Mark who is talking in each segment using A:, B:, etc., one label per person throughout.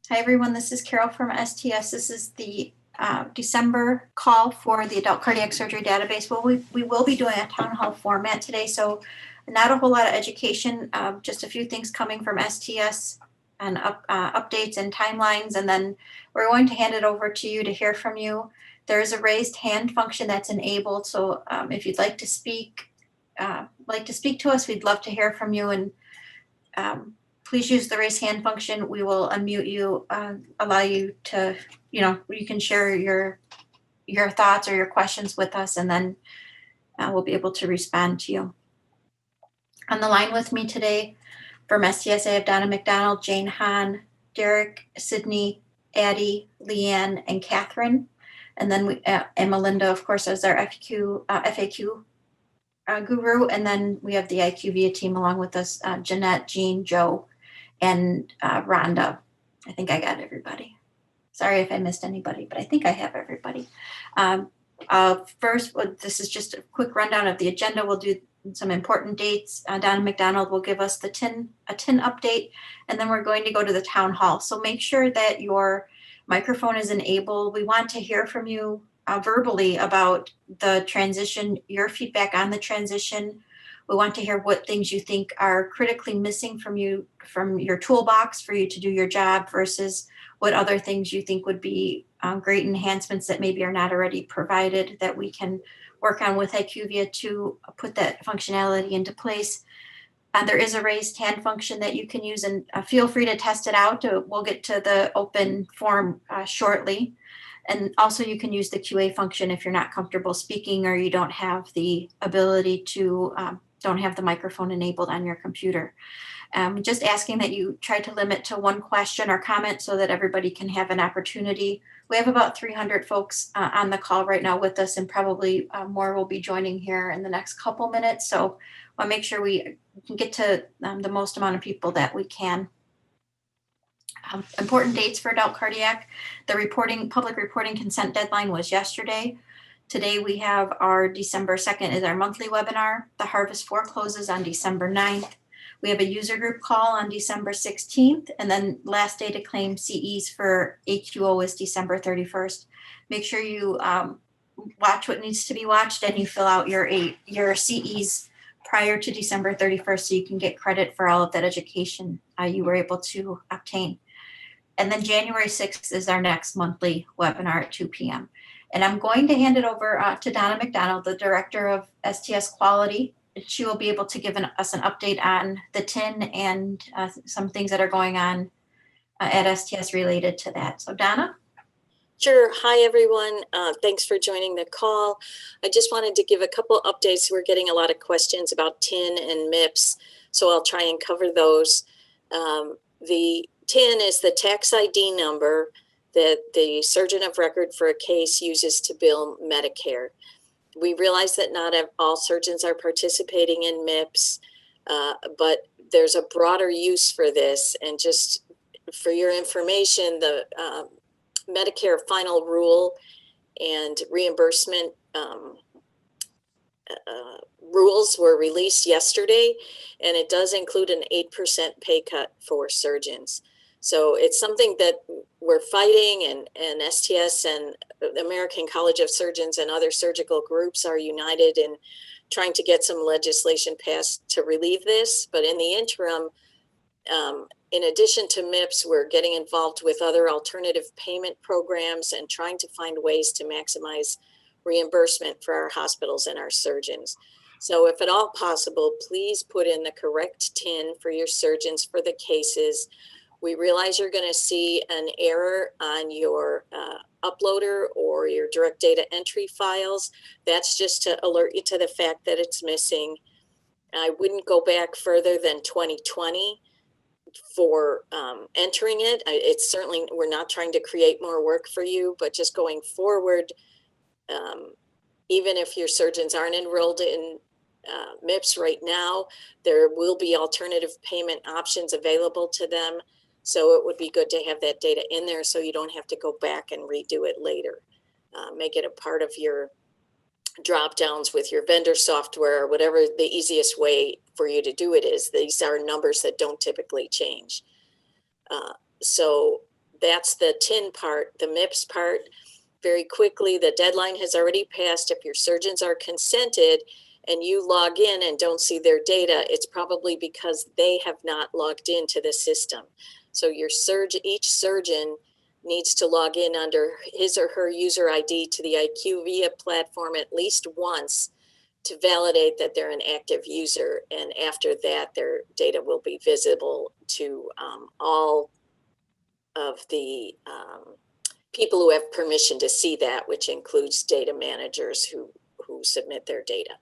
A: Hi everyone, this is Carol from STS. This is the December call for the Adult Cardiac Surgery Database. Well, we will be doing a town hall format today, so not a whole lot of education, just a few things coming from STS and updates and timelines, and then we're going to hand it over to you to hear from you. There is a raised hand function that's enabled, so if you'd like to speak to us, we'd love to hear from you, and please use the raise hand function. We will unmute you, allow you to, you can share your thoughts or your questions with us, and then we'll be able to respond to you. On the line with me today from STS, I have Donna McDonald, Jane Hahn, Derek, Sydney, Addie, Leanne, and Catherine. And then and Melinda, of course, as our FAQ guru. And then we have the IQVIA team along with us, Jeanette, Jean, Joe, and Rhonda. I think I got everybody. Sorry if I missed anybody, but I think I have everybody. First, this is just a quick rundown of the agenda. We'll do some important dates. Donna McDonald will give us a TIN update, and then we're going to go to the town hall. So make sure that your microphone is enabled. We want to hear from you verbally about the transition, your feedback on the transition. We want to hear what things you think are critically missing from your toolbox for you to do your job versus what other things you think would be great enhancements that maybe are not already provided that we can work on with IQVIA to put that functionality into place. There is a raised hand function that you can use, and feel free to test it out. We'll get to the open form shortly. And also you can use the QA function if you're not comfortable speaking or you don't have the ability to, don't have the microphone enabled on your computer. Just asking that you try to limit to one question or comment so that everybody can have an opportunity. We have about 300 folks on the call right now with us, and probably more will be joining here in the next couple minutes. So I'll make sure we can get to the most amount of people that we can. Important dates for adult cardiac. The public reporting consent deadline was yesterday. Today we have our December 2nd is our monthly webinar. The Harvest 4 closes on December 9th. We have a user group call on December 16th, and then last day to claim CEs for AQO is December 31st. Make sure you watch what needs to be watched and you fill out your CEs prior to December 31st so you can get credit for all of that education you were able to obtain. And then January 6th is our next monthly webinar at 2 p.m. And I'm going to hand it over to Donna McDonald, the Director of STS Quality. She will be able to give us an update on the TIN and some things that are going on at STS related to that. So Donna?
B: Sure. Hi, everyone. Thanks for joining the call. I just wanted to give a couple updates. We're getting a lot of questions about TIN and MIPS, so I'll try and cover those. The TIN is the tax ID number that the surgeon of record for a case uses to bill Medicare. We realize that not all surgeons are participating in MIPS, but there's a broader use for this. And just for your information, the Medicare final rule and reimbursement rules were released yesterday, and it does include an 8% pay cut for surgeons. So it's something that we're fighting, and STS and the American College of Surgeons and other surgical groups are united in trying to get some legislation passed to relieve this. But in the interim, in addition to MIPS, we're getting involved with other alternative payment programs and trying to find ways to maximize reimbursement for our hospitals and our surgeons. So if at all possible, please put in the correct TIN for your surgeons for the cases. We realize you're going to see an error on your uploader or your direct data entry files. That's just to alert you to the fact that it's missing. I wouldn't go back further than 2020 for entering it. It's certainly, we're not trying to create more work for you, but just going forward, even if your surgeons aren't enrolled in MIPS right now, there will be alternative payment options available to them. So it would be good to have that data in there so you don't have to go back and redo it later. Make it a part of your drop downs with your vendor software, or whatever the easiest way for you to do it is. These are numbers that don't typically change. So that's the TIN part, the MIPS part. Very quickly, the deadline has already passed. If your surgeons are consented and you log in and don't see their data, it's probably because they have not logged into the system. So each surgeon needs to log in under his or her user ID to the IQVIA platform at least once to validate that they're an active user. And after that, their data will be visible to all of the people who have permission to see that, which includes data managers who submit their data.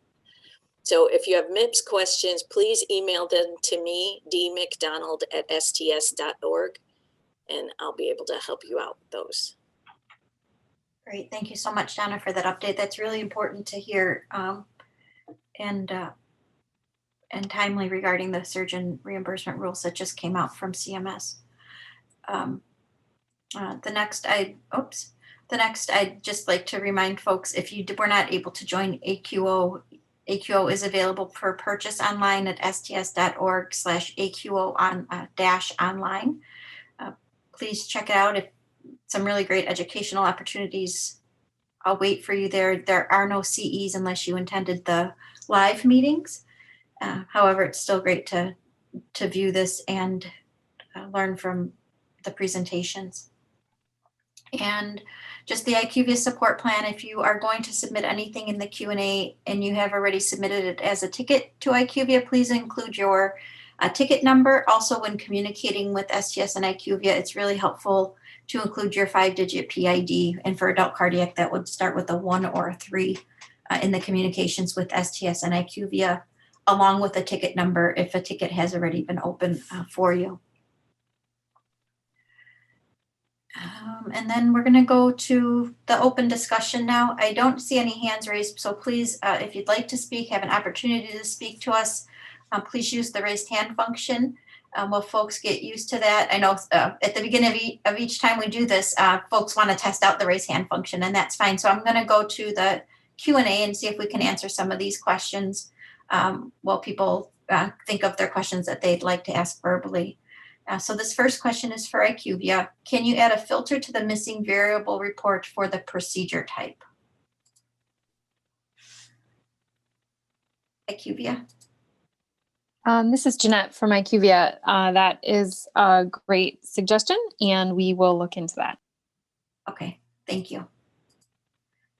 B: So if you have MIPS questions, please email them to me, dmcdonald@sts.org, and I'll be able to help you out with those.
A: Great. Thank you so much, Donna, for that update. That's really important to hear and timely regarding the surgeon reimbursement rules that just came out from CMS. The next, I'd just like to remind folks, if you were not able to join AQO, AQO is available for purchase online at sts.org/AQO -online. Please check it out. If some really great educational opportunities await for you there. There are no CEs unless you attended the live meetings. However, it's still great to view this and learn from the presentations. And just the IQVIA support plan, if you are going to submit anything in the Q&A and you have already submitted it as a ticket to IQVIA, please include your ticket number. Also, when communicating with STS and IQVIA, it's really helpful to include your 5-digit PID. And for adult cardiac, that would start with a 1 or a 3 in the communications with STS and IQVIA, along with a ticket number if a ticket has already been open for you. And then we're going to go to the open discussion now. I don't see any hands raised, so please, if you'd like to speak, have an opportunity to speak to us, please use the raised hand function. While folks get used to that, I know at the beginning of each time we do this, folks want to test out the raise hand function, and that's fine. So I'm going to go to the Q&A and see if we can answer some of these questions while people think of their questions that they'd like to ask verbally. So this first question is for IQVIA. Can you add a filter to the missing variable report for the procedure type? IQVIA.
C: This is Jeanette from IQVIA. That is a great suggestion, and we will look into that.
A: Okay, thank you.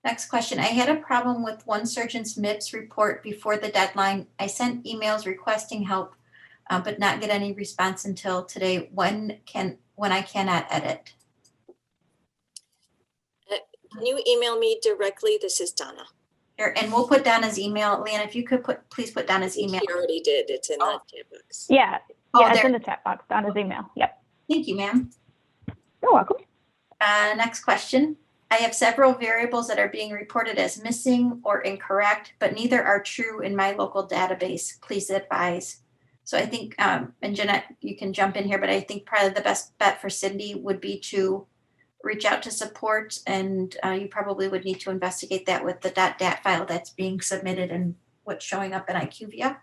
A: Next question. I had a problem with one surgeon's MIPS report before the deadline. I sent emails requesting help, but not get any response until today. When I cannot edit?
B: Can you email me directly? This is Donna.
A: Here, and we'll put Donna's email. Leanne, if you could please put Donna's email.
B: She already did. It's in the chat box.
D: Yeah,
A: Oh,
D: it's in the chat box. Donna's email. Yep.
A: Thank you, ma'am.
D: You're welcome.
A: Next question. I have several variables that are being reported as missing or incorrect, but neither are true in my local database. Please advise. So I think, and Jeanette, you can jump in here, but I think probably the best bet for Cindy would be to reach out to support, and you probably would need to investigate that with the .dat file that's being submitted and what's showing up in IQVIA.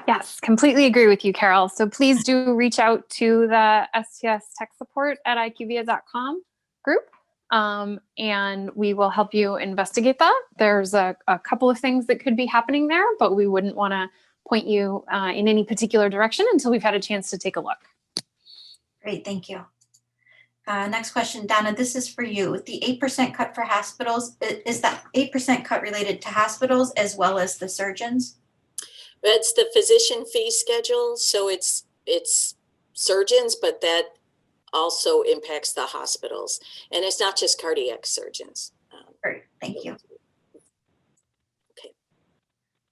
C: Yes, completely agree with you, Carol. So please do reach out to the STS tech support at IQVIA.com group, and we will help you investigate that. There's a couple of things that could be happening there, but we wouldn't want to point you in any particular direction until we've had a chance to take a look.
A: Great, thank you. Next question, Donna, this is for you. The 8% cut for hospitals, is that 8% cut related to hospitals as well as the surgeons?
B: It's the physician fee schedule, so it's surgeons, but that also impacts the hospitals, and it's not just cardiac surgeons.
A: Great, thank you.
B: Okay.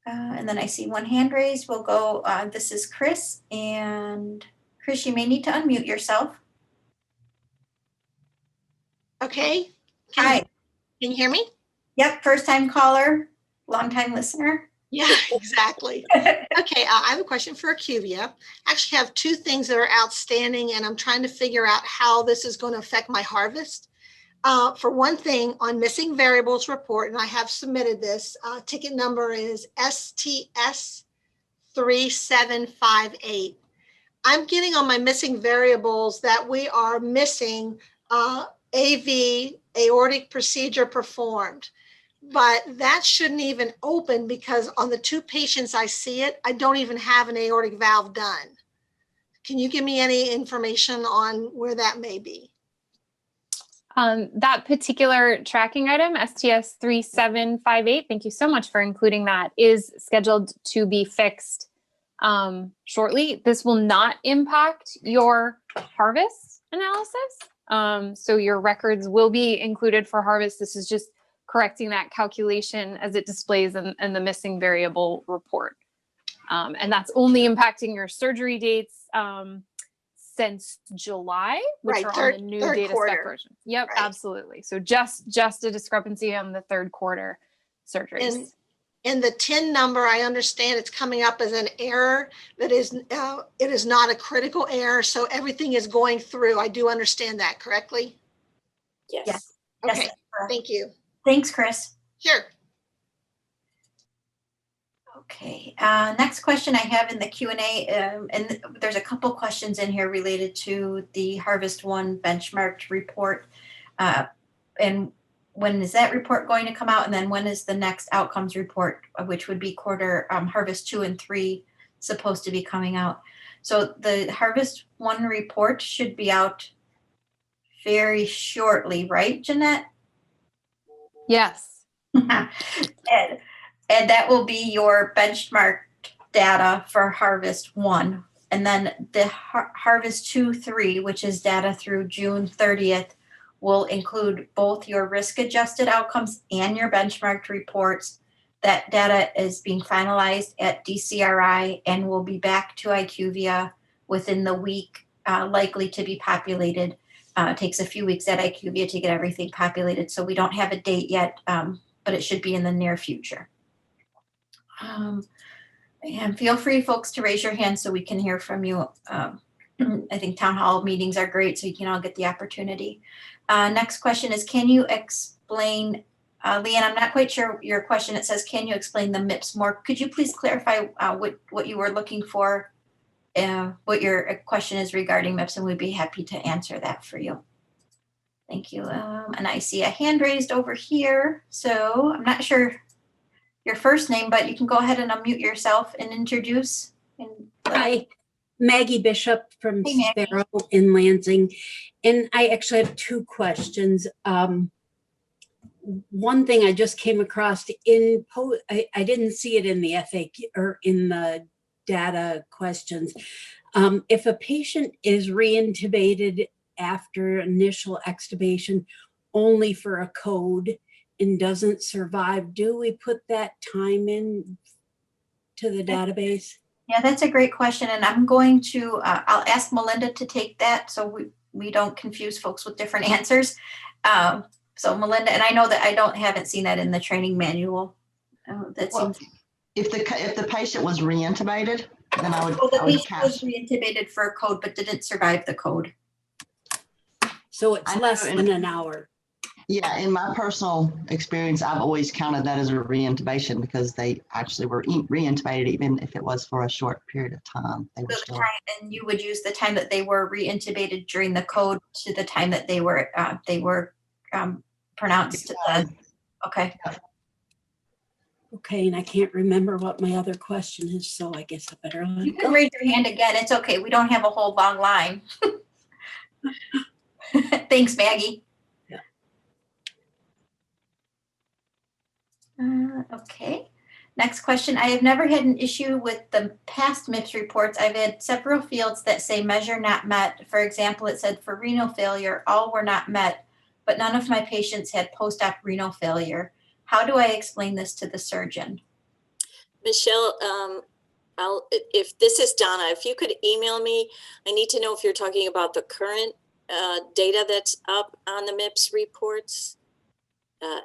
A: And then I see one hand raised. We'll go. This is Chris, and Chris, you may need to unmute yourself.
E: Okay.
A: Hi.
E: Can you hear me?
A: Yep, first time caller, long time listener.
E: Yeah, exactly. Okay, I have a question for IQVIA. I actually have two things that are outstanding, and I'm trying to figure out how this is going to affect my harvest. For one thing, on missing variables report, and I have submitted this, ticket number is STS 3758. I'm getting on my missing variables that we are missing AV, aortic procedure performed. But that shouldn't even open because on the 2 patients I see it, I don't even have an aortic valve done. Can you give me any information on where that may be?
C: That particular tracking item, STS 3758, thank you so much for including that, is scheduled to be fixed shortly. This will not impact your harvest analysis. So your records will be included for harvest. This is just correcting that calculation as it displays in the missing variable report. And that's only impacting your surgery dates since July, which
E: Right,
C: are on the new
E: third
C: data
E: quarter.
C: spec version. Yep,
E: Right.
C: absolutely. So just a discrepancy on the third quarter surgeries.
E: And the 10 number, I understand it's coming up as an error that is, it is not a critical error, so everything is going through. I do understand that correctly?
B: Yes.
A: Yes.
E: Okay,
A: Yes, correct.
E: thank you.
A: Thanks, Chris.
E: Sure.
A: Okay, next question I have in the Q&A, and there's a couple questions in here related to the Harvest One benchmarked report. And when is that report going to come out? And then when is the next outcomes report, which would be quarter Harvest 2 and 3 supposed to be coming out? So the Harvest One report should be out very shortly, right, Jeanette?
C: Yes.
A: And that will be your benchmark data for Harvest 1. And then the Harvest 2, 3, which is data through June 30th, will include both your risk adjusted outcomes and your benchmarked reports. That data is being finalized at DCRI and will be back to IQVIA within the week, likely to be populated. It takes a few weeks at IQVIA to get everything populated, so we don't have a date yet, but it should be in the near future. And feel free, folks, to raise your hand so we can hear from you. I think town hall meetings are great, so you can all get the opportunity. Next question is, can you explain, Leanne, I'm not quite sure your question. It says, can you explain the MIPS more? Could you please clarify what you were looking for, what your question is regarding MIPS, and we'd be happy to answer that for you. Thank you. And I see a hand raised over here, so I'm not sure your first name, but you can go ahead and unmute yourself and introduce.
F: Hi, Maggie Bishop from
A: Hey, Maggie.
F: Sparrow in Lansing. And I actually have 2 questions. One thing I just came across I didn't see it in the FAQ or in the data questions. If a patient is reintubated after initial extubation only for a code and doesn't survive, do we put that time in to the database?
A: Yeah, that's a great question. And I'm going to, I'll ask Melinda to take that so we don't confuse folks with different answers. So Melinda, and I know that haven't seen that in the training manual. That
G: Well,
A: seems.
G: If the patient was reintubated, then I would,
A: Well, the
G: I would
A: patient was
G: catch.
A: reintubated for a code, but didn't survive the code.
F: So it's
G: I know
F: less
G: in-
F: than an hour.
G: Yeah, in my personal experience, I've always counted that as a reintubation because they actually were reintubated, even if it was for a short period of time. They were
A: So the
G: still.
A: time, and you would use the time that they were reintubated during the code to the time that they were pronounced. Okay.
F: Okay, and I can't remember what my other question is, so I guess I better let
A: You
F: it
A: can
F: go.
A: raise your hand again. It's okay. We don't have a whole long line. Thanks, Maggie.
F: Yeah.
A: Okay. Next question. I have never had an issue with the past MIPS reports. I've had several fields that say measure not met. For example, it said for renal failure, all were not met, but none of my patients had post-op renal failure. How do I explain this to the surgeon?
B: Michelle, if this is Donna, if you could email me, I need to know if you're talking about the current data that's up on the MIPS reports.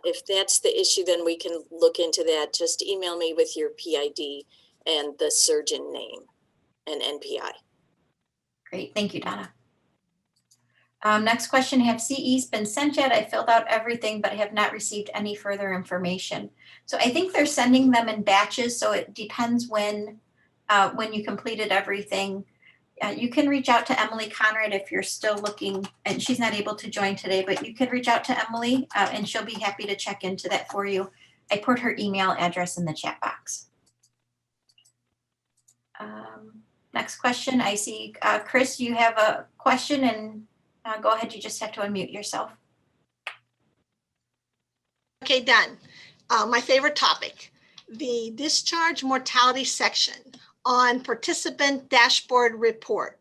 B: If that's the issue, then we can look into that. Just email me with your PID and the surgeon name and NPI.
A: Great. Thank you, Donna. Next question, have CEs been sent yet? I filled out everything, but I have not received any further information. So I think they're sending them in batches. So it depends when you completed everything. you can reach out to Emily Conrad if you're still looking, and she's not able to join today, but you can reach out to Emily and she'll be happy to check into that for you. I put her email address in the chat box. Next question, I see Chris, you have a question, and go ahead, you just have to unmute yourself.
E: Okay, done. My favorite topic, the discharge mortality section on participant dashboard report.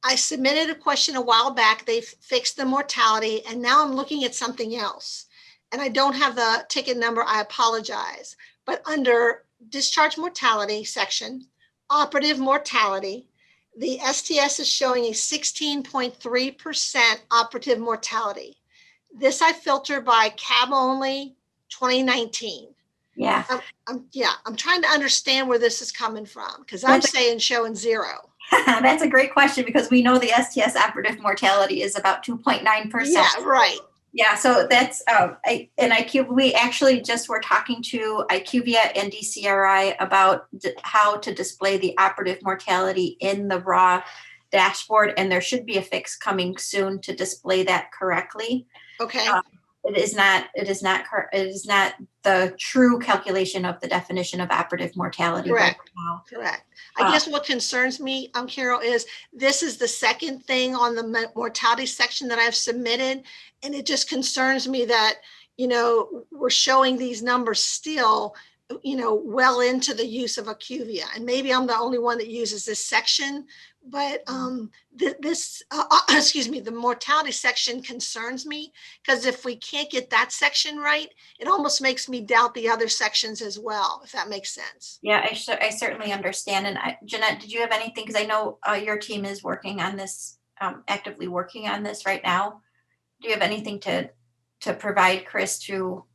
E: I submitted a question a while back. They fixed the mortality, and now I'm looking at something else. And I don't have the ticket number, I apologize. But under discharge mortality section, operative mortality, the STS is showing a 16.3% operative mortality. This I filter by cab only 2019.
A: Yeah.
E: I'm trying to understand where this is coming from, because I'm saying showing 0.
A: That's a great question, because we know the STS operative mortality is about 2.9%.
E: Yeah, right.
A: Yeah, so that's we actually just were talking to IQVIA and DCRI about how to display the operative mortality in the raw dashboard, and there should be a fix coming soon to display that correctly.
E: Okay.
A: It is not the true calculation of the definition of operative mortality.
E: Correct.
A: Right now.
E: Correct. I guess what concerns me, Carol, is this is the second thing on the mortality section that I've submitted. And it just concerns me that, we're showing these numbers still, well into the use of IQVIA. And maybe I'm the only one that uses this section, but the mortality section concerns me, because if we can't get that section right, it almost makes me doubt the other sections as well, if that makes sense.
A: Yeah, I certainly understand. And Jeanette, did you have anything? Because I know your team is working on this, actively working on this right now. Do you have anything to provide Chris to?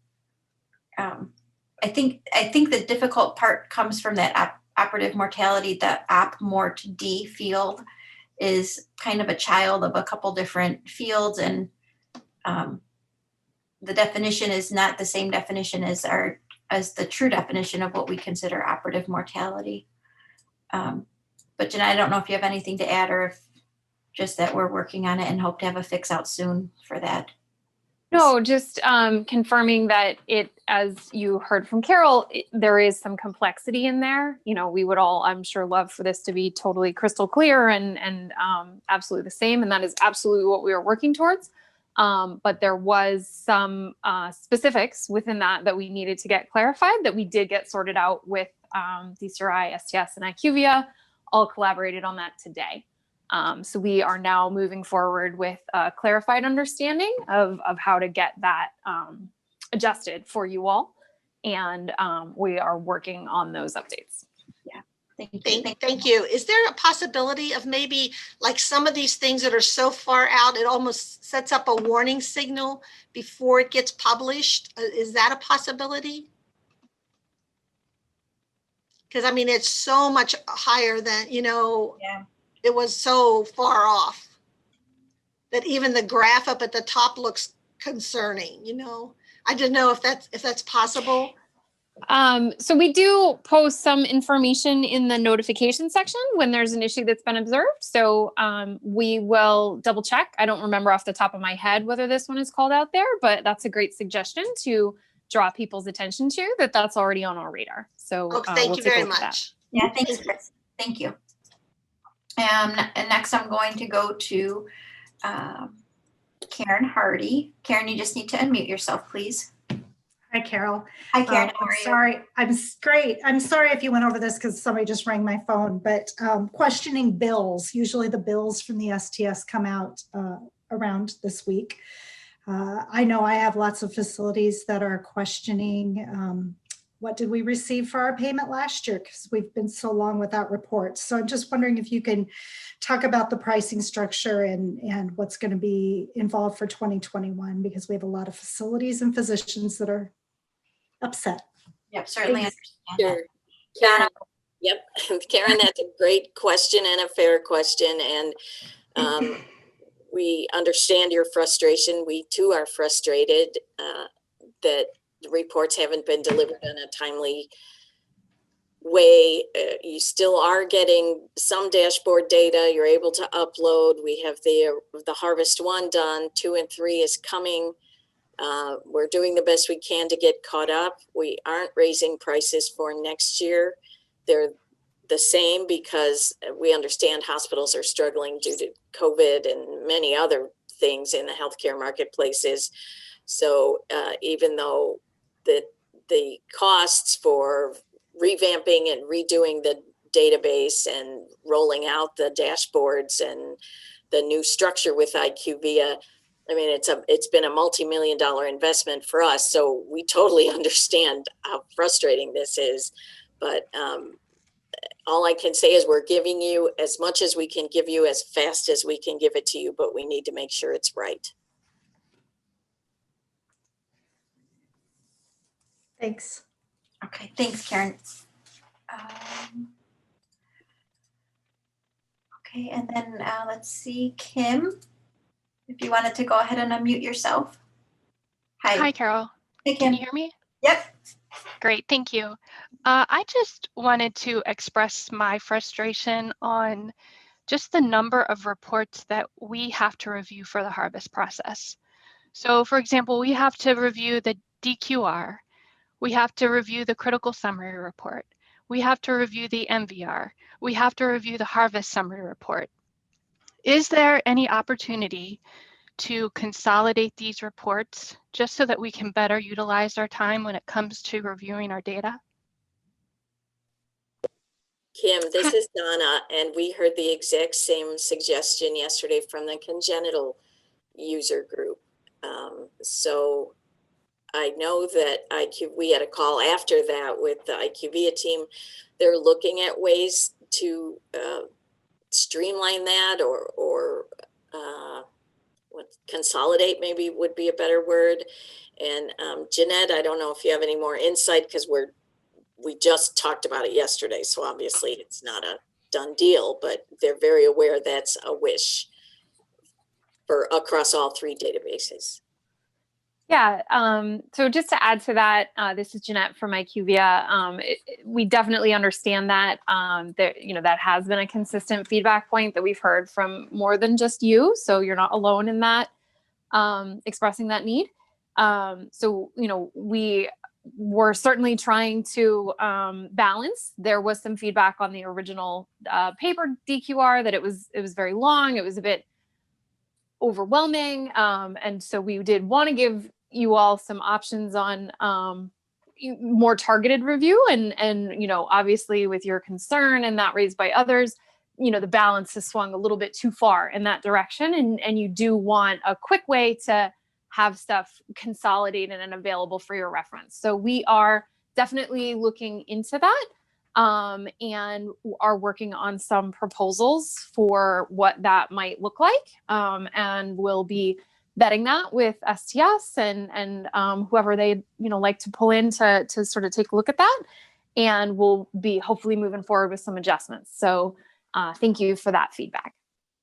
A: I think the difficult part comes from that operative mortality. The OpMort-D field is kind of a child of a couple different fields, and the definition is not the same definition as the true definition of what we consider operative mortality. But Jeanette, I don't know if you have anything to add, or if just that we're working on it and hope to have a fix out soon for that.
C: No, just confirming that as you heard from Carol, there is some complexity in there. We would all, I'm sure, love for this to be totally crystal clear and absolutely the same. And that is absolutely what we are working towards. But there was some specifics within that we needed to get clarified, that we did get sorted out with DCRI, STS, and IQVIA, all collaborated on that today. So we are now moving forward with a clarified understanding of how to get that adjusted for you all. And we are working on those updates.
A: Yeah.
E: Thank you. Is there a possibility of maybe like some of these things that are so far out, it almost sets up a warning signal before it gets published? Is that a possibility? Because it's so much higher than,
A: Yeah.
E: It was so far off that even the graph up at the top looks concerning, I didn't know if that's possible.
C: So we do post some information in the notification section when there's an issue that's been observed. So we will double check. I don't remember off the top of my head whether this one is called out there, but that's a great suggestion to draw people's attention to, that's already on our radar. So
E: thank you very much.
A: Yeah, thanks, Chris. Thank you. And next I'm going to go to Karen Hardy. Karen, you just need to unmute yourself, please.
H: Hi, Carol.
A: Hi, Karen. How are you?
H: Sorry, I'm great. I'm sorry if you went over this because somebody just rang my phone, but questioning bills. Usually the bills from the STS come out around this week. I know I have lots of facilities that are questioning what did we receive for our payment last year, because we've been so long without reports. So I'm just wondering if you can talk about the pricing structure and what's going to be involved for 2021, because we have a lot of facilities and physicians that are upset.
A: Yep, certainly understand
B: Sure. Karen, yep. Karen, that's a great question and a fair question. And we understand your frustration. We too are frustrated that the reports haven't been delivered on a timely way. You still are getting some dashboard data. You're able to upload. We have the Harvest 1 done. 2 and 3 is coming. We're doing the best we can to get caught up. We aren't raising prices for next year. They're the same because we understand hospitals are struggling due to COVID and many other things in the healthcare marketplaces. So even though the costs for revamping and redoing the database and rolling out the dashboards and the new structure with IQVIA, I mean, it's been a multi-million-dollar investment for us. So we totally understand how frustrating this is. But all I can say is we're giving you as much as we can give you as fast as we can give it to you, but we need to make sure it's right.
H: Thanks.
A: Okay, thanks, Karen. Okay, and then let's see, Kim, if you wanted to go ahead and unmute yourself.
I: Hi, Carol.
A: Hey,
I: Can
A: Kim.
I: you hear me?
A: Yep.
I: Great, thank you. I just wanted to express my frustration on just the number of reports that we have to review for the harvest process. So for example, we have to review the DQR. We have to review the critical summary report. We have to review the MVR. We have to review the harvest summary report. Is there any opportunity to consolidate these reports just so that we can better utilize our time when it comes to reviewing our data?
B: Kim, this is Donna, and we heard the exact same suggestion yesterday from the congenital user group. So I know that we had a call after that with the IQVIA team. They're looking at ways to streamline that or consolidate maybe would be a better word. And Jeanette, I don't know if you have any more insight because we just talked about it yesterday. So obviously it's not a done deal, but they're very aware that's a wish for across all 3 databases.
C: Yeah, so just to add to that, this is Jeanette from IQVIA. We definitely understand that that has been a consistent feedback point that we've heard from more than just you. So you're not alone in that, expressing that need. So we were certainly trying to balance. There was some feedback on the original paper DQR that it was very long. It was a bit overwhelming, and so we did want to give you all some options on more targeted review, and obviously with your concern and that raised by others, the balance has swung a little bit too far in that direction, and you do want a quick way to have stuff consolidated and available for your reference. So we are definitely looking into that, and are working on some proposals for what that might look like, and we'll be vetting that with STS and whoever they like to pull in to sort of take a look at that, and we'll be hopefully moving forward with some adjustments. So thank you for that feedback.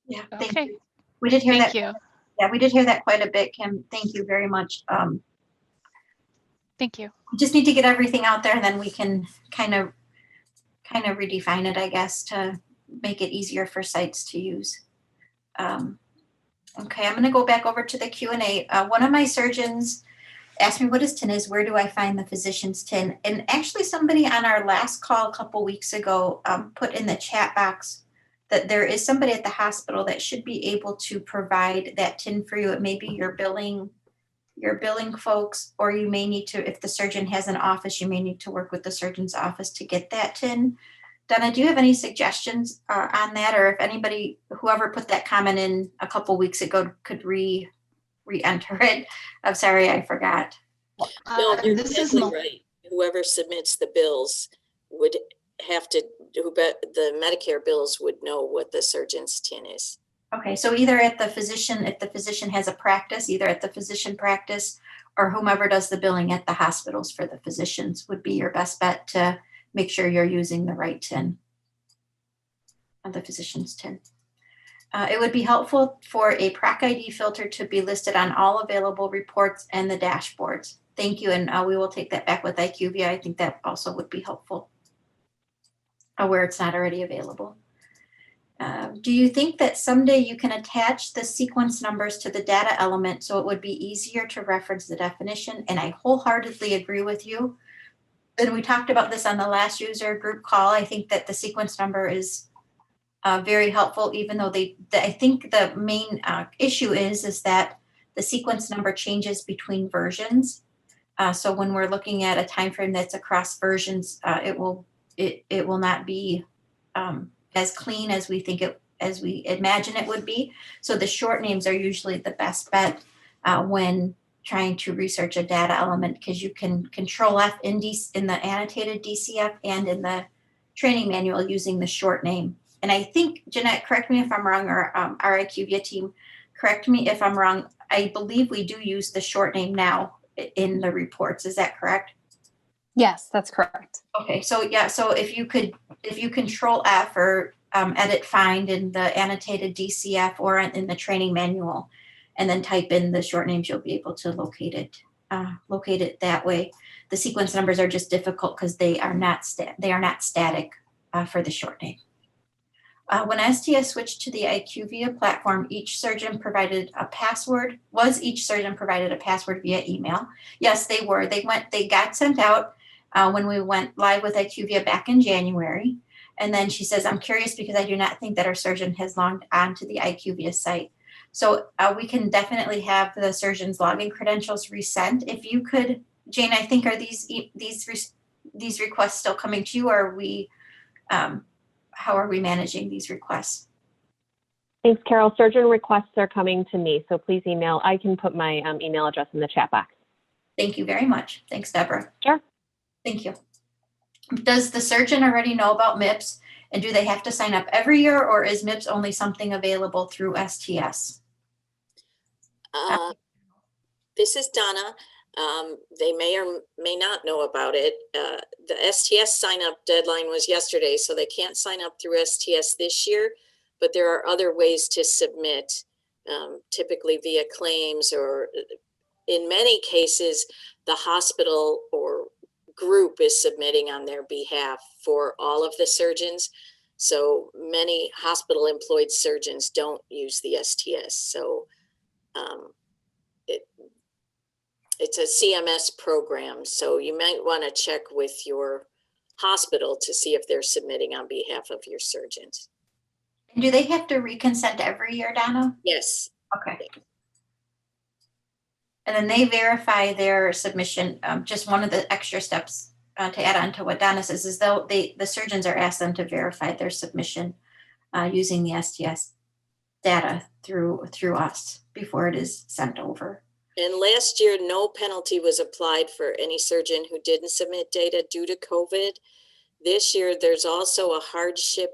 A: Yeah,
I: Okay.
A: you. We did hear
I: Thank
A: that.
I: you.
A: Yeah, we did hear that quite a bit, Kim. Thank you very much.
I: Thank you.
A: We just need to get everything out there, and then we can kind of redefine it, I guess, to make it easier for sites to use. Okay, I'm going to go back over to the Q&A. One of my surgeons asked me what his TIN is, where do I find the physician's TIN? And actually somebody on our last call a couple weeks ago put in the chat box that there is somebody at the hospital that should be able to provide that TIN for you. It may be your billing folks, or you may need to, if the surgeon has an office, you may need to work with the surgeon's office to get that TIN. Donna, do you have any suggestions on that, or if anybody, whoever put that comment in a couple weeks ago, could re-enter it? I'm sorry, I forgot.
B: No, you're
G: This is
B: exactly
G: Mel-
B: right. Whoever submits the bills would have to, the Medicare bills would know what the surgeon's TIN is.
A: Okay, so either at the physician, if the physician has a practice, either at the physician practice or whomever does the billing at the hospitals for the physicians would be your best bet to make sure you're using the right TIN, the physician's TIN. It would be helpful for a PRAC ID filter to be listed on all available reports and the dashboards. Thank you, and we will take that back with IQVIA. I think that also would be helpful. where it's not already available. Do you think that someday you can attach the sequence numbers to the data element so it would be easier to reference the definition? And I wholeheartedly agree with you. And we talked about this on the last user group call. I think that the sequence number is very helpful, even though I think the main issue is that the sequence number changes between versions. So when we're looking at a time frame that's across versions, it will not be as clean as we imagine it would be. So the short names are usually the best bet when trying to research a data element, because you can control F in the annotated DCF and in the training manual using the short name. And I think, Jeanette, correct me if I'm wrong, or our IQVIA team, correct me if I'm wrong, I believe we do use the short name now in the reports. Is that correct?
C: Yes, that's correct.
A: Okay, so yeah, so if you control F or edit find in the annotated DCF or in the training manual, and then type in the short names, you'll be able to locate it that way. The sequence numbers are just difficult because they are not static for the short name. When STS switched to the IQVIA platform, each surgeon provided a password via email? Yes, they were. They got sent out when we went live with IQVIA back in January. And then she says, I'm curious because I do not think that our surgeon has logged on to the IQVIA site. So we can definitely have the surgeon's login credentials resent. If you could, Jane, I think, are these requests still coming to you, or are we, how are we managing these requests?
J: Thanks, Carol. Surgeon requests are coming to me, so please email. I can put my email address in the chat box.
A: Thank you very much. Thanks, Deborah.
J: Sure.
A: Thank you. Does the surgeon already know about MIPS, and do they have to sign up every year, or is MIPS only something available through STS?
B: This is Donna. They may or may not know about it. The STS sign up deadline was yesterday, so they can't sign up through STS this year, but there are other ways to submit, typically via claims, or in many cases, the hospital or group is submitting on their behalf for all of the surgeons. So many hospital employed surgeons don't use the STS. So it's a CMS program. So you might want to check with your hospital to see if they're submitting on behalf of your surgeons.
A: And do they have to reconsent every year, Donna?
B: Yes.
A: Okay. And then they verify their submission. Just one of the extra steps to add on to what Donna says is the surgeons are asked them to verify their submission using the STS data through us before it is sent over.
B: And last year, no penalty was applied for any surgeon who didn't submit data due to COVID. This year, there's also a hardship,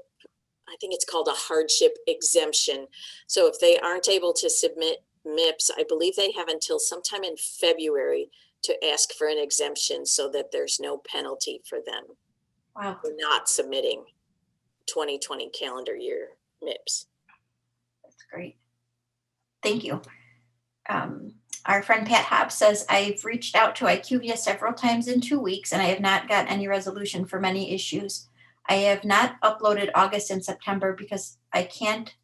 B: I think it's called a hardship exemption. So if they aren't able to submit MIPS, I believe they have until sometime in February to ask for an exemption so that there's no penalty for them.
A: Wow.
B: For not submitting 2020 calendar year MIPS.
A: That's great. Thank you. Our friend Pat Hobbs says, I've reached out to IQVIA several times in 2 weeks and I have not got any resolution for many issues. I have not uploaded August and September because I can't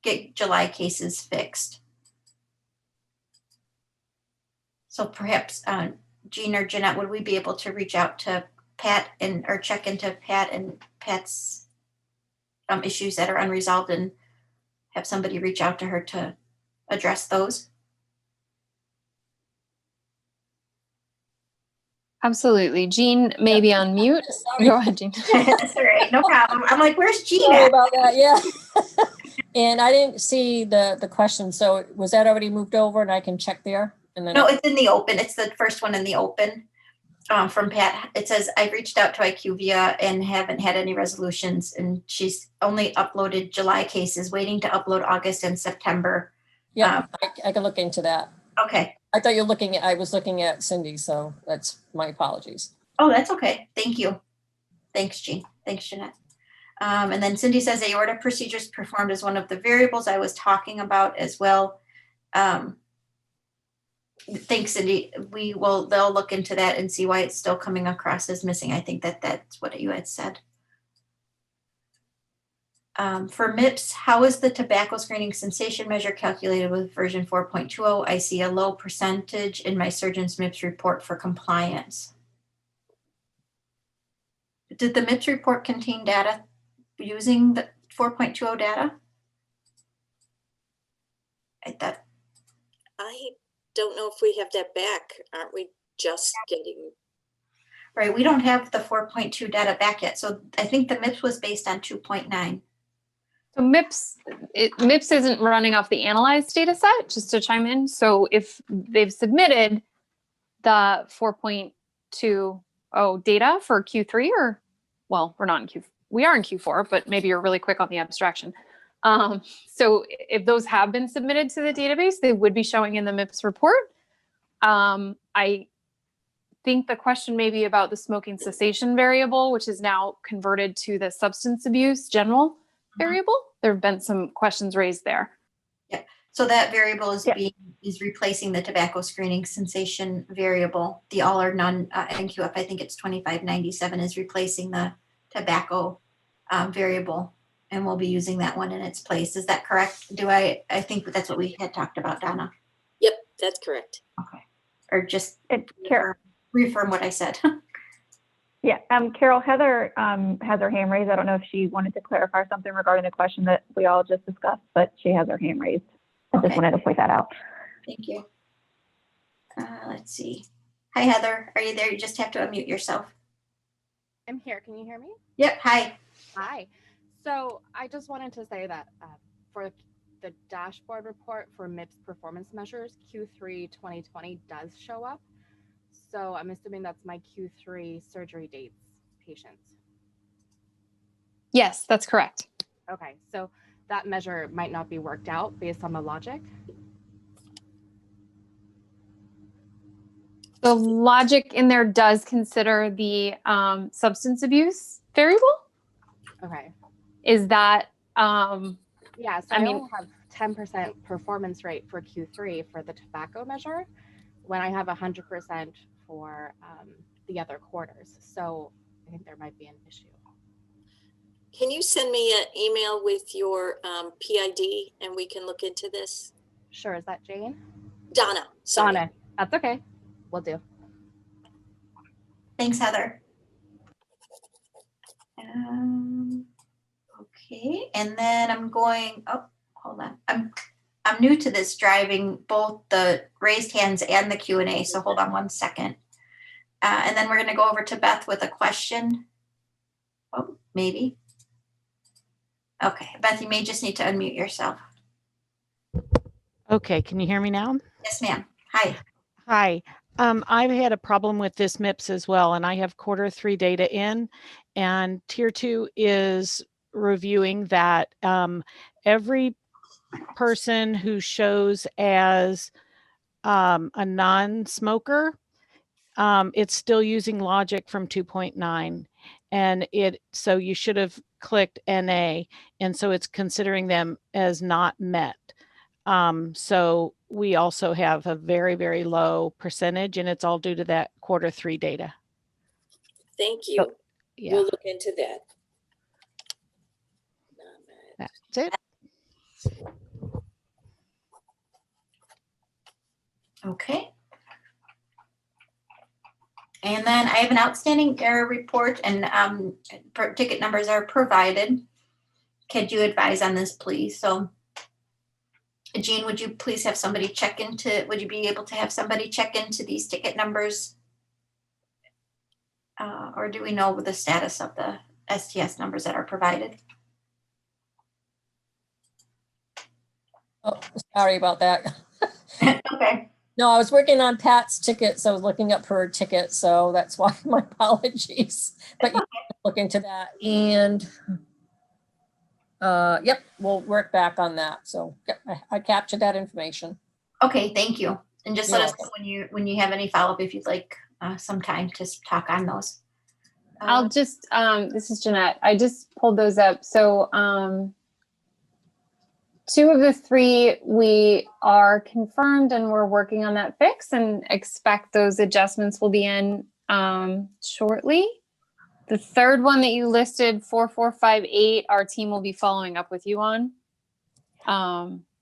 A: get July cases fixed. So perhaps Jean or Jeanette, would we be able to reach out to Pat or check into Pat and Pat's issues that are unresolved and have somebody reach out to her to address those?
C: Absolutely. Jean may be on mute. Go ahead, Jean.
A: That's all right, no problem. I'm like, where's Jean
K: Sorry
A: at?
K: about that, yeah. And I didn't see the question, so was that already moved over and I can check there? And then
A: No, it's in the open. It's the first one in the open from Pat. It says, I've reached out to IQVIA and haven't had any resolutions. And she's only uploaded July cases, waiting to upload August and September.
K: yeah, I can look into that.
A: Okay.
K: I thought you were looking at, I was looking at Cindy, so that's my apologies.
A: Oh, that's okay. Thank you. Thanks, Jean. Thanks, Jeanette. And then Cindy says aorta procedures performed as one of the variables I was talking about as well. Thanks, Cindy. They'll look into that and see why it's still coming across as missing. I think that's what you had said. For MIPS, how is the tobacco screening cessation measure calculated with version 4.20? I see a low percentage in my surgeon's MIPS report for compliance. Did the MIPS report contain data using the 4.20 data?
B: I don't know if we have that back. Aren't we just getting?
A: Right, we don't have the 4.2 data back yet. So I think the MIPS was based on 2.9.
C: So MIPS isn't running off the analyzed data set, just to chime in. So if they've submitted the 4.20 data for Q3, or, well, we're not in Q, we are in Q4, but maybe you're really quick on the abstraction. So if those have been submitted to the database, they would be showing in the MIPS report. I think the question may be about the smoking cessation variable, which is now converted to the substance abuse general variable. There have been some questions raised there.
A: Yeah, so that variable is
D: Yeah.
A: is replacing the tobacco screening cessation variable. The all or none NQF, I think it's 2597, is replacing the tobacco variable, and we'll be using that one in its place. Is that correct? I think that's what we had talked about, Donna.
B: Yep, that's correct.
A: Okay, or just
D: Carol,
A: reaffirm what I said.
D: yeah, Carol, Heather has her hand raised. I don't know if she wanted to clarify something regarding the question that we all just discussed, but she has her hand raised. I just
A: Okay.
D: wanted to point that out.
A: Thank you. Let's see. Hi, Heather. Are you there? You just have to unmute yourself.
L: I'm here. Can you hear me?
A: Yep. Hi.
L: Hi. So I just wanted to say that for the dashboard report for MIPS performance measures, Q3 2020 does show up. So I'm assuming that's my Q3 surgery dates patients.
C: Yes, that's correct.
L: Okay, so that measure might not be worked out based on the logic.
C: The logic in there does consider the substance abuse variable.
L: Okay.
C: Is that,
L: Yeah, so I only have 10% performance rate for Q3 for the tobacco measure when I have 100% for the other quarters. So I think there might be an issue.
B: Can you send me an email with your PID and we can look into this?
L: Sure, is that Jane?
B: Donna, sorry.
L: Donna, that's okay. Will do.
A: Thanks, Heather. Okay, and then I'm going, oh, hold on. I'm new to this, driving both the raised hands and the Q&A, so hold on one second. And then we're gonna go over to Beth with a question. Oh, maybe. Okay, Beth, you may just need to unmute yourself.
M: Okay, can you hear me now?
A: Yes, ma'am. Hi.
M: Hi. I've had a problem with this MIPS as well, and I have Q3 data in, and Tier 2 is reviewing that every person who shows as a non-smoker, it's still using logic from 2.9, and so you should have clicked NA, and so it's considering them as not met. So we also have a very, very low percentage, and it's all due to that Q3 data.
B: Thank you.
M: So, yeah,
B: We'll look into that.
M: that's it.
A: Okay. And then I have an outstanding error report, and ticket numbers are provided. Could you advise on this, please? So Jean, would you please have somebody check into, would you be able to have somebody check into these ticket numbers? Or do we know the status of the STS numbers that are provided?
K: Oh, sorry about that.
A: Okay.
K: No, I was working on Pat's ticket, so I was looking up her ticket, so that's why my apologies. But you can look into that, and yep, we'll work back on that. So yep, I captured that information.
A: Okay, thank you. And just
K: You're
A: let us know when you have any follow-up if you'd like some time to talk on those.
C: I'll just, this is Jeanette. I just pulled those up. So 2 of the 3 we are confirmed, and we're working on that fix and expect those adjustments will be in shortly. The third one that you listed, 4458, our team will be following up with you on.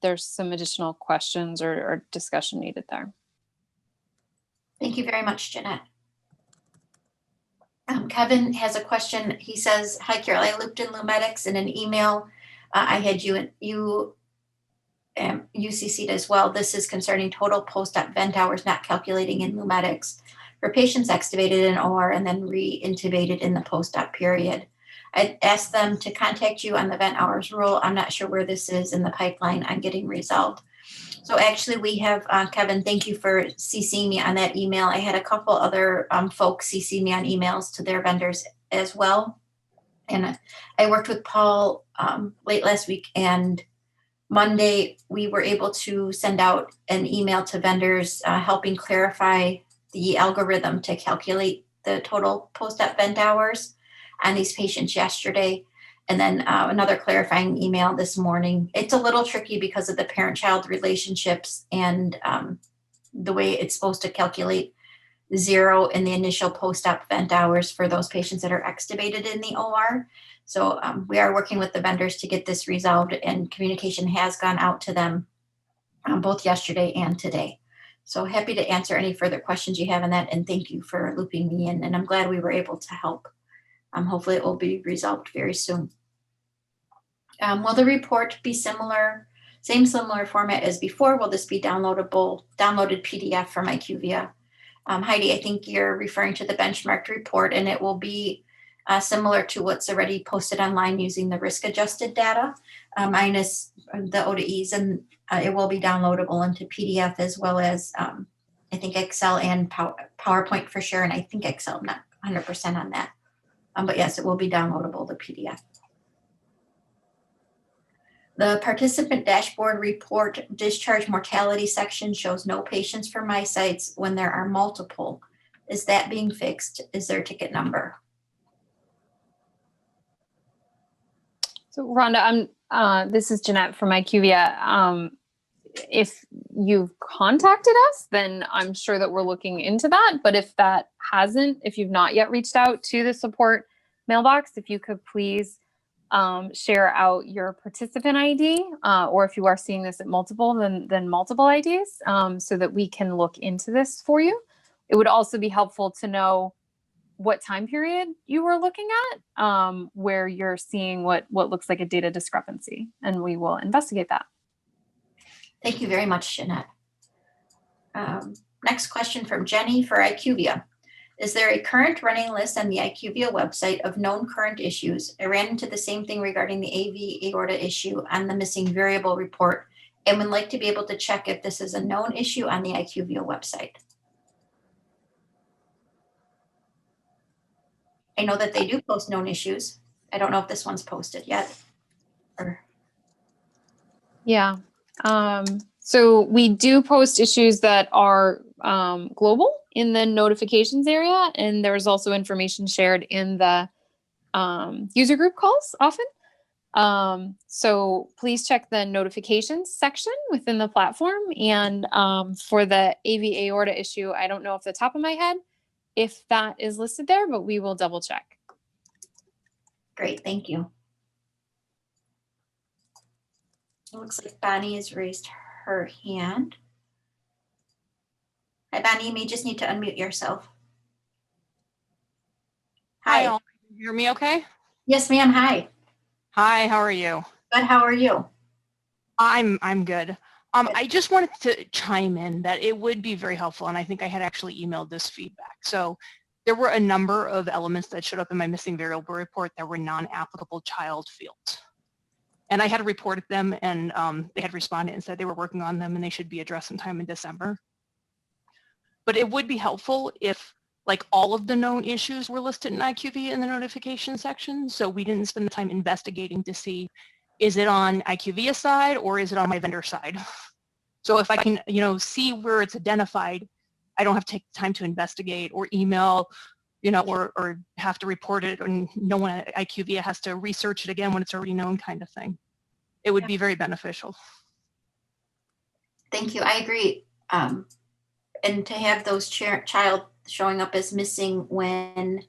C: There's some additional questions or discussion needed there.
A: Thank you very much, Jeanette. Kevin has a question. He says, "Hi, Carol. I looped in Lumedics in an email. I had you UCC'd as well. This is concerning total post-op vent hours not calculating in Lumedics for patients extubated in OR and then re-intubated in the post-op period. I asked them to contact you on the vent hours rule. I'm not sure where this is in the pipeline. I'm getting resolved." So actually we have, Kevin, thank you for CCing me on that email. I had a couple other folks CC me on emails to their vendors as well. And I worked with Paul late last week, and Monday we were able to send out an email to vendors helping clarify the algorithm to calculate the total post-op vent hours on these patients yesterday. And then another clarifying email this morning. It's a little tricky because of the parent-child relationships and the way it's supposed to calculate 0 in the initial post-op vent hours for those patients that are extubated in the OR. So we are working with the vendors to get this resolved, and communication has gone out to them both yesterday and today. So happy to answer any further questions you have on that, and thank you for looping me in, and I'm glad we were able to help. Hopefully it will be resolved very soon. Will the report be similar format as before? Will this be downloaded PDF from IQVIA? Heidi, I think you're referring to the benchmarked report, and it will be similar to what's already posted online using the risk adjusted data minus the ODEs, and it will be downloadable into PDF as well as I think Excel and PowerPoint for sure, and I think Excel, I'm not 100% on that. But yes, it will be downloadable, the PDF. The participant dashboard report discharge mortality section shows no patients for my sites when there are multiple. Is that being fixed? Is there a ticket number?
C: So Rhonda, this is Jeanette from IQVIA. If you've contacted us, then I'm sure that we're looking into that. But if that hasn't, if you've not yet reached out to the support mailbox, if you could please share out your participant ID, or if you are seeing this at multiple, then multiple IDs, so that we can look into this for you. It would also be helpful to know what time period you were looking at, where you're seeing what looks like a data discrepancy, and we will investigate that.
A: Thank you very much, Jeanette. Next question from Jenny for IQVIA. Is there a current running list on the IQVIA website of known current issues? I ran into the same thing regarding the AV aorta issue on the missing variable report, and would like to be able to check if this is a known issue on the IQVIA website. I know that they do post known issues. I don't know if this one's posted yet.
C: Yeah. So we do post issues that are global in the notifications area, and there's also information shared in the user group calls often. So please check the notifications section within the platform. And for the AV aorta issue, I don't know off the top of my head if that is listed there, but we will double check.
A: Great, thank you. It looks like Bonnie has raised her hand. Hi, Bonnie, you may just need to unmute yourself. Hi.
N: Hi, all. Can you hear me okay?
A: Yes, ma'am. Hi.
N: Hi, how are you?
A: Good, how are you?
N: I'm good. I just wanted to chime in that it would be very helpful, and I think I had actually emailed this feedback. So there were a number of elements that showed up in my missing variable report that were non-applicable child fields. And I had reported them, and they had responded and said they were working on them and they should be addressed sometime in December. But it would be helpful if like all of the known issues were listed in IQVIA in the notification section, so we didn't spend the time investigating to see, is it on IQVIA side or is it on my vendor side? So if I can, see where it's identified, I don't have to take time to investigate or email, or have to report it, and no one at IQVIA has to research it again when it's already known, kind of thing. It would be very beneficial.
A: Thank you, I agree. And to have those child showing up as missing when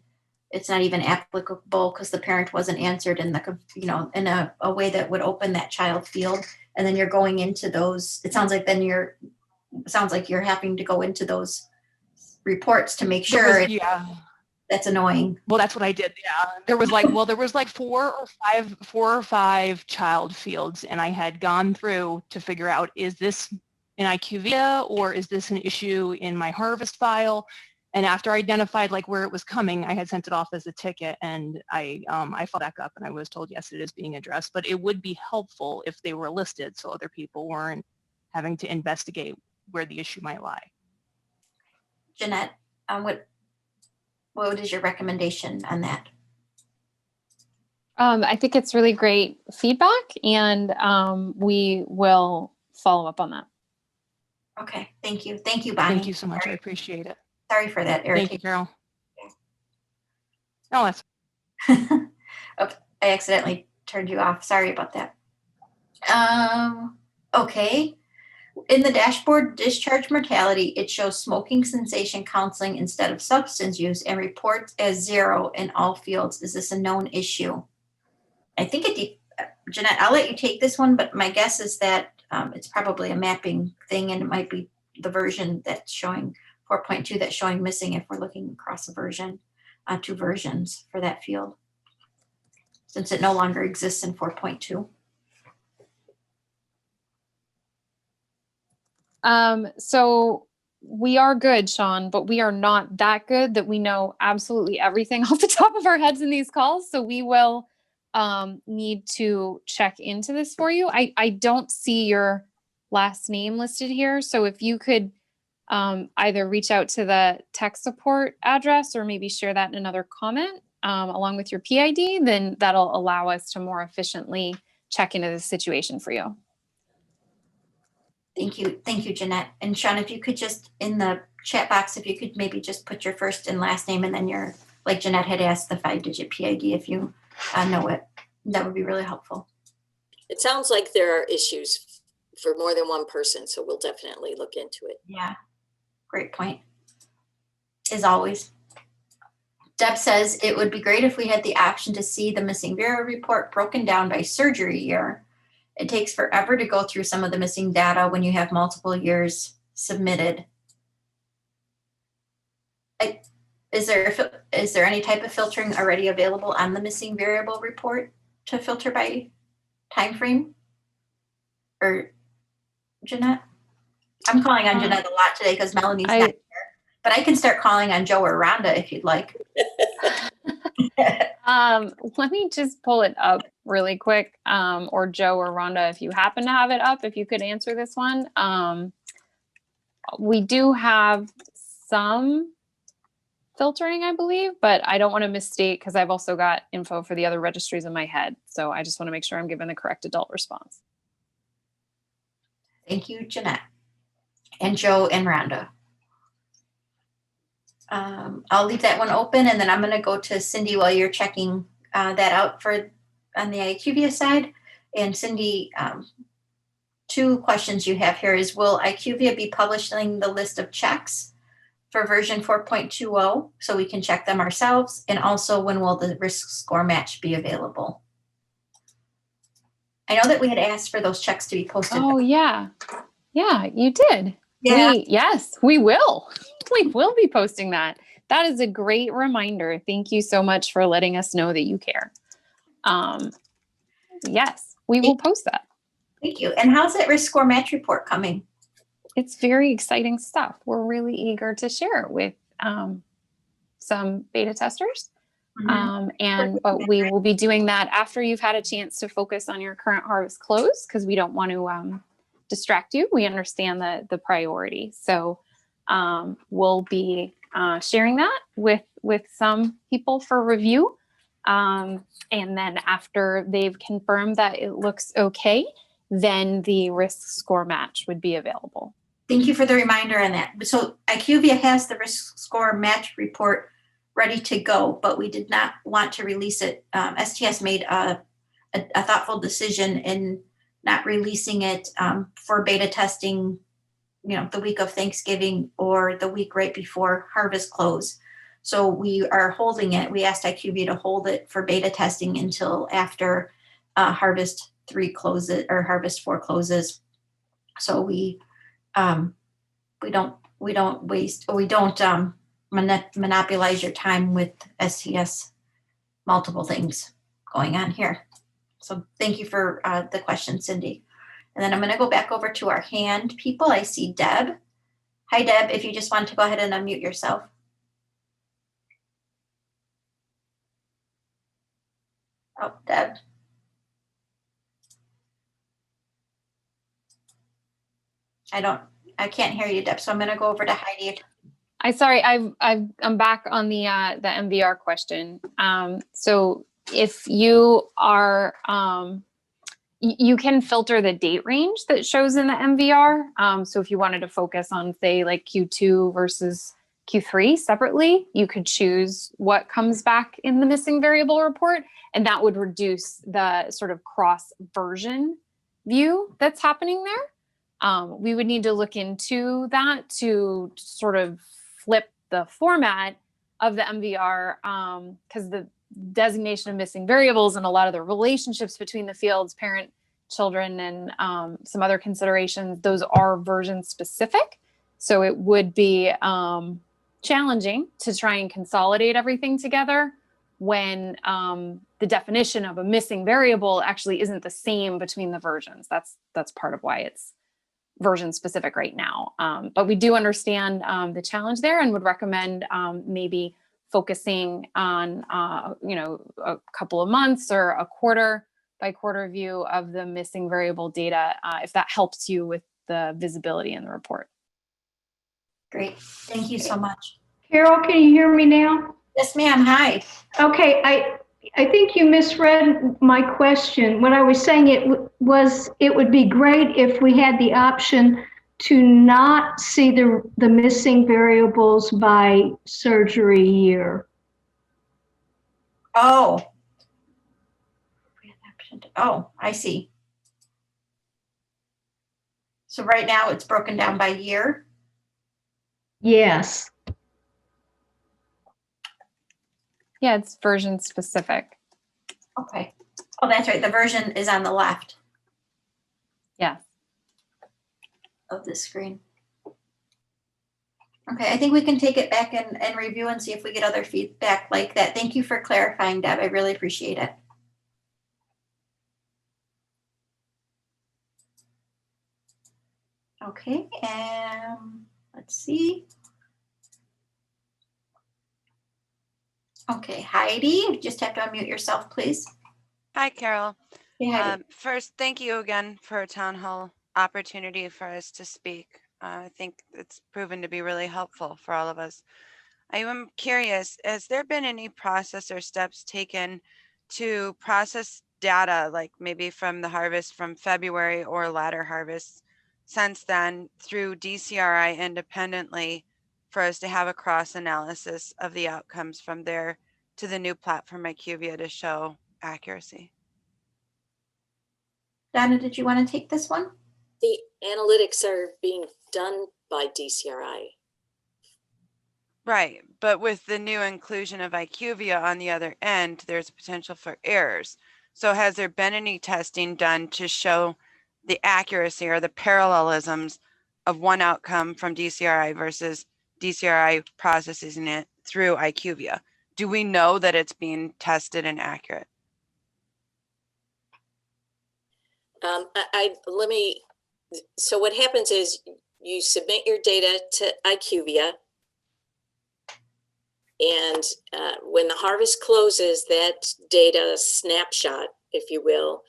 A: it's not even applicable because the parent wasn't answered in the, in a way that would open that child field. And then you're going into those, it sounds like you're having to go into those reports to make sure.
N: Yeah.
A: That's annoying.
N: Well, that's what I did. Yeah. There was like four or five child fields, and I had gone through to figure out, is this an IQVIA or is this an issue in my harvest file? And after I identified like where it was coming, I had sent it off as a ticket, and I followed back up and I was told, yes, it is being addressed, but it would be helpful if they were listed so other people weren't having to investigate where the issue might lie.
A: Jeanette, what is your recommendation on that?
C: I think it's really great feedback, and we will follow up on that.
A: Okay, thank you. Thank you, Bonnie.
N: Thank you so much. I appreciate it.
A: Sorry for that irritation.
N: Thank you, Carol. No, that's
A: Oh, I accidentally turned you off. Sorry about that. Okay. In the dashboard discharge mortality, it shows smoking cessation counseling instead of substance use and reports as 0 in all fields. Is this a known issue? I think Jeanette, I'll let you take this one, but my guess is that it's probably a mapping thing, and it might be the version that's showing 4.2 that's showing missing if we're looking across a version, 2 versions for that field, since it no longer exists in 4.2.
C: So we are good, Sean, but we are not that good that we know absolutely everything off the top of our heads in these calls. So we will need to check into this for you. I don't see your last name listed here. So if you could either reach out to the tech support address or maybe share that in another comment along with your PID, then that'll allow us to more efficiently check into the situation for you.
A: Thank you, Jeanette. And Sean, if you could just, in the chat box, if you could maybe just put your first and last name, and then your, like Jeanette had asked, the 5-digit PID, if you know it, that would be really helpful.
B: It sounds like there are issues for more than one person, so we'll definitely look into it.
A: Yeah, great point. As always. Deb says, it would be great if we had the option to see the missing Vera report broken down by surgery year. It takes forever to go through some of the missing data when you have multiple years submitted. Is there any type of filtering already available on the missing variable report to filter by time frame? Or Jeanette? I'm calling on Jeanette a lot today because Melanie's not here, but I can start calling on Joe or Rhonda if you'd like.
C: Let me just pull it up really quick, or Joe or Rhonda, if you happen to have it up, if you could answer this one. We do have some filtering, I believe, but I don't want to misstate because I've also got info for the other registries in my head. So I just want to make sure I'm giving the correct adult response.
A: Thank you, Jeanette. And Joe and Rhonda. I'll leave that one open, and then I'm going to go to Cindy while you're checking that out on the IQVIA side. And Cindy, 2 questions you have here is, will IQVIA be publishing the list of checks for version 4.20 so we can check them ourselves? And also, when will the risk score match be available? I know that we had asked for those checks to be posted.
C: Oh, yeah. Yeah, you did.
A: Yeah.
C: Yes, we will. We will be posting that. That is a great reminder. Thank you so much for letting us know that you care. Yes, we will post that.
A: Thank you. And how's that risk score match report coming?
C: It's very exciting stuff. We're really eager to share it with some beta testers. But we will be doing that after you've had a chance to focus on your current harvest close, because we don't want to distract you. We understand the priority. So we'll be sharing that with some people for review. And then after they've confirmed that it looks okay, then the risk score match would be available.
A: Thank you for the reminder on that. So IQVIA has the risk score match report ready to go, but we did not want to release it. STS made a thoughtful decision in not releasing it for beta testing, the week of Thanksgiving or the week right before harvest close. So we are holding it. We asked IQVIA to hold it for beta testing until after Harvest 3 closes or Harvest 4 closes. So we don't monopolize your time with STS multiple things going on here. So thank you for the question, Cindy. And then I'm going to go back over to our hand people. I see Deb. Hi, Deb. If you just want to go ahead and unmute yourself. Oh, Deb. I can't hear you, Deb. So I'm going to go over to Heidi.
C: I'm back on the MVR question. So if you are, you can filter the date range that shows in the MVR. So if you wanted to focus on, say, like Q2 versus Q3 separately, you could choose what comes back in the missing variable report, and that would reduce the sort of cross version view that's happening there. We would need to look into that to sort of flip the format of the MVR, because the designation of missing variables and a lot of the relationships between the fields, parent, children, and some other considerations, those are version specific. So it would be challenging to try and consolidate everything together when the definition of a missing variable actually isn't the same between the versions. That's part of why it's version specific right now. But we do understand the challenge there and would recommend maybe focusing on, a couple of months or a quarter by quarter view of the missing variable data, if that helps you with the visibility in the report.
A: Great. Thank you so much.
O: Carol, can you hear me now?
A: Yes, ma'am. Hi.
O: Okay, I think you misread my question. What I was saying it would be great if we had the option to not see the missing variables by surgery year.
A: Oh. Oh, I see. So right now it's broken down by year?
O: Yes.
C: Yeah, it's version specific.
A: Okay. Oh, that's right. The version is on the left.
C: Yeah.
A: Of the screen. Okay, I think we can take it back and review and see if we get other feedback like that. Thank you for clarifying, Deb. I really appreciate it. Okay, let's see. Okay, Heidi, you just have to unmute yourself, please.
P: Hi, Carol.
A: Hey, Heidi.
P: First, thank you again for a town hall opportunity for us to speak. I think it's proven to be really helpful for all of us. I am curious, has there been any process or steps taken to process data, like maybe from the harvest from February or latter harvests since then through DCRI independently for us to have a cross analysis of the outcomes from there to the new platform IQVIA to show accuracy?
A: Donna, did you want to take this one?
B: The analytics are being done by DCRI.
P: Right, but with the new inclusion of IQVIA on the other end, there's a potential for errors. So has there been any testing done to show the accuracy or the parallelisms of one outcome from DCRI versus DCRI processing it through IQVIA? Do we know that it's being tested and accurate?
B: So what happens is you submit your data to IQVIA, and when the harvest closes, that data snapshot, if you will,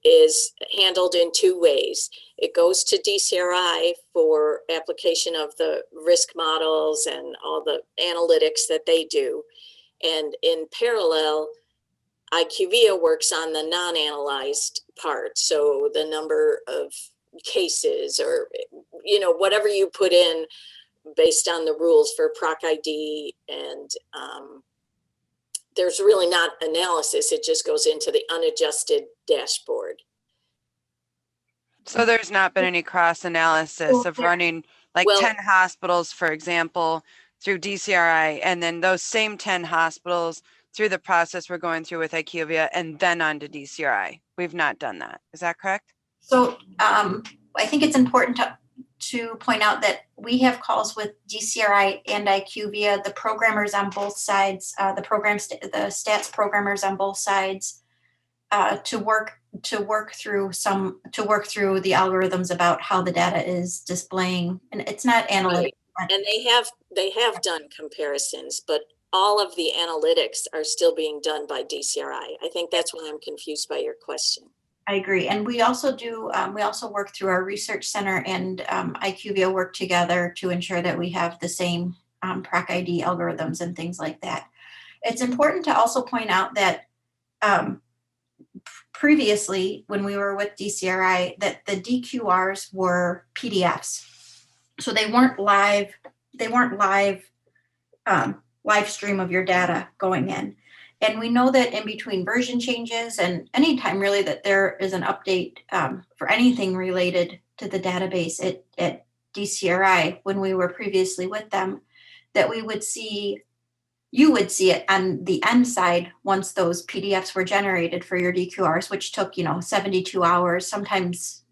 B: is handled in two ways. It goes to DCRI for application of the risk models and all the analytics that they do. And in parallel, IQVIA works on the non-analyzed part. So the number of cases or, whatever you put in based on the rules for Proc ID, and there's really not analysis. It just goes into the unadjusted dashboard.
P: So there's not been any cross analysis of running like 10 hospitals, for example, through DCRI, and then those same 10 hospitals through the process we're going through with IQVIA and then on to DCRI. We've not done that. Is that correct?
A: So I think it's important to point out that we have calls with DCRI and IQVIA, the programmers on both sides, the stats programmers on both sides, to work through the algorithms about how the data is displaying, and it's not analytic.
B: Right. And they have done comparisons, but all of the analytics are still being done by DCRI. I think that's why I'm confused by your question.
A: I agree. And we also we also work through our research center and IQVIA work together to ensure that we have the same PROC ID algorithms and things like that. It's important to also point out that previously, when we were with DCRI, that the DQRs were PDFs. So they weren't live live stream of your data going in. And we know that in between version changes and anytime really that there is an update for anything related to the database at DCRI, when we were previously with them, that you would see it on the end side once those PDFs were generated for your DQRs, which took, 72 hours, sometimes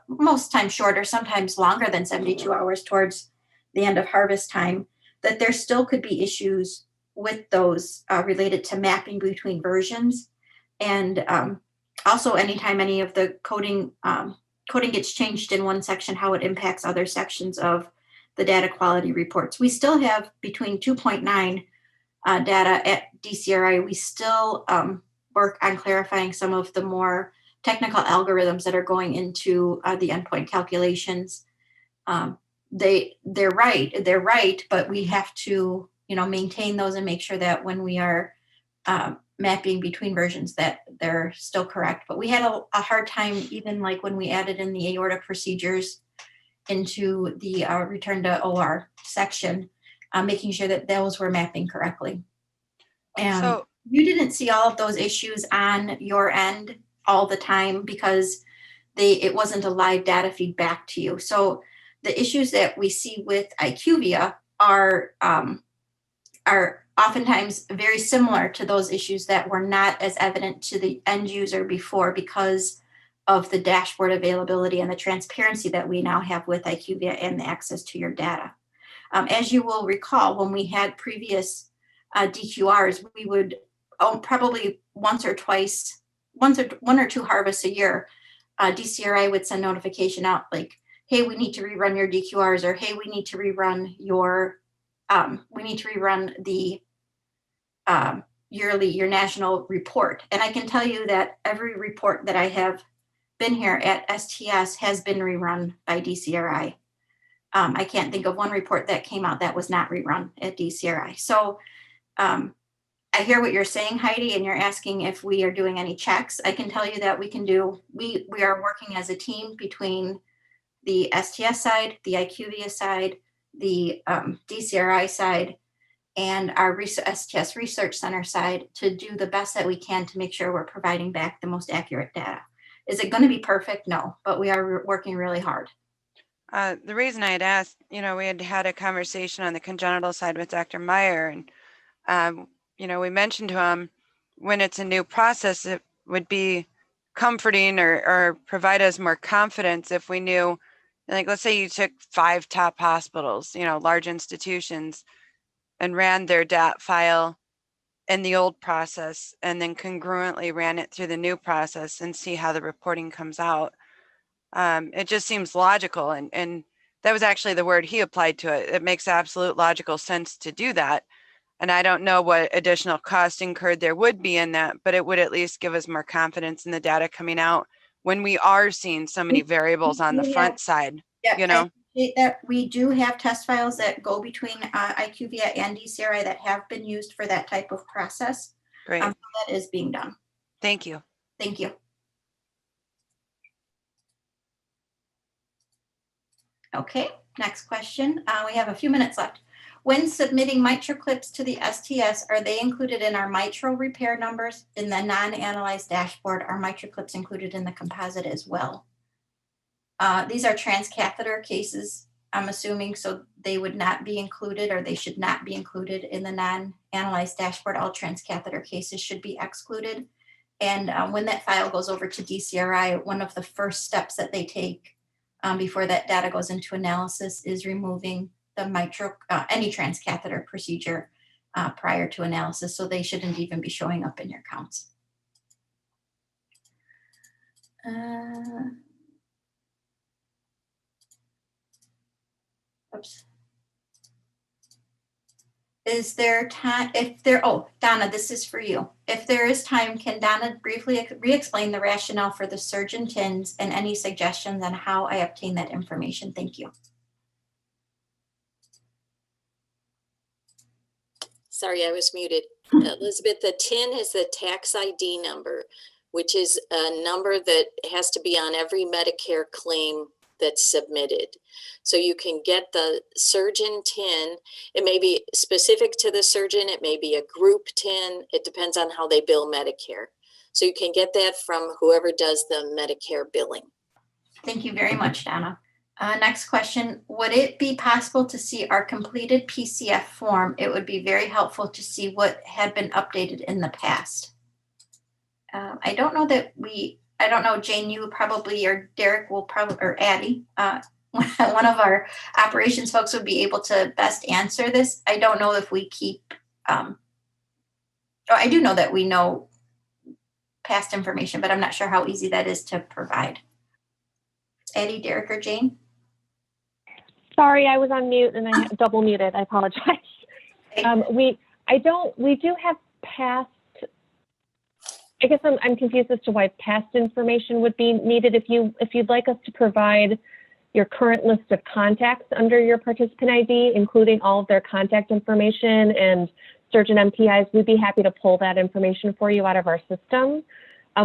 A: most times shorter, sometimes longer than 72 hours towards the end of harvest time, that there still could be issues with those related to mapping between versions. And also anytime any of the coding gets changed in one section, how it impacts other sections of the data quality reports. We still have between 2.9 data at DCRI. We still work on clarifying some of the more technical algorithms that are going into the endpoint calculations. They're right, but we have to, maintain those and make sure that when we are mapping between versions that they're still correct. But we had a hard time, even like when we added in the aorta procedures into the return to OR section, making sure that those were mapping correctly. And so, you didn't see all of those issues on your end all the time because it wasn't a live data feed back to you. So the issues that we see with IQVIA are oftentimes very similar to those issues that were not as evident to the end user before because of the dashboard availability and the transparency that we now have with IQVIA and the access to your data. As you will recall, when we had previous DQRs, we would probably one or two harvests a year, DCRI would send notification out like, hey, we need to rerun your DQRs, or hey, we need to rerun the your national report. And I can tell you that every report that I have been here at STS has been rerun by DCRI. I can't think of one report that came out that was not rerun at DCRI. So I hear what you're saying, Heidi, and you're asking if we are doing any checks. I can tell you that we are working as a team between the STS side, the IQVIA side, the DCRI side, and our STS Research Center side to do the best that we can to make sure we're providing back the most accurate data. Is it going to be perfect? No, but we are working really hard.
P: The reason I had asked, we had a conversation on the congenital side with Dr. Meyer, and, we mentioned to him when it's a new process, it would be comforting or provide us more confidence if we knew, like, let's say you took 5 top hospitals, large institutions, and ran their DAT file in the old process and then congruently ran it through the new process and see how the reporting comes out. It just seems logical. And that was actually the word he applied to it. It makes absolute logical sense to do that. And I don't know what additional cost incurred there would be in that, but it would at least give us more confidence in the data coming out when we are seeing so many variables on the front side.
A: Yeah, that we do have test files that go between IQVIA and DCRI that have been used for that type of process.
P: Great.
A: That is being done.
P: Thank you.
A: Thank you. Okay, next question. We have a few minutes left. When submitting mitral clips to the STS, are they included in our mitral repair numbers in the non-analyzed dashboard? Are mitral clips included in the composite as well? These are transcatheter cases, I'm assuming, so they would not be included, or they should not be included in the non-analyzed dashboard. All transcatheter cases should be excluded. And when that file goes over to DCRI, one of the first steps that they take before that data goes into analysis is removing the any transcatheter procedure prior to analysis. So they shouldn't even be showing up in your counts. Oops. Is there time, oh, Donna, this is for you. If there is time, can Donna briefly re-explain the rationale for the surgeon TINs and any suggestions on how I obtain that information? Thank you.
B: Sorry, I was muted. Elizabeth, the TIN is the tax ID number, which is a number that has to be on every Medicare claim that's submitted. So you can get the surgeon TIN. It may be specific to the surgeon. It may be a group TIN. It depends on how they bill Medicare. So you can get that from whoever does the Medicare billing.
A: Thank you very much, Donna. Next question, would it be possible to see our completed PCF form? It would be very helpful to see what had been updated in the past. I don't know that I don't know, Jane, you probably, or Derek will probably, or Addie, one of our operations folks would be able to best answer this. I don't know if we keep, I do know that we know past information, but I'm not sure how easy that is to provide. Addie, Derek, or Jane?
J: Sorry, I was on mute and I double muted. I apologize. We do have past, I guess I'm confused as to why past information would be needed. If you'd like us to provide your current list of contacts under your participant ID, including all of their contact information and surgeon MPIs, we'd be happy to pull that information for you out of our system.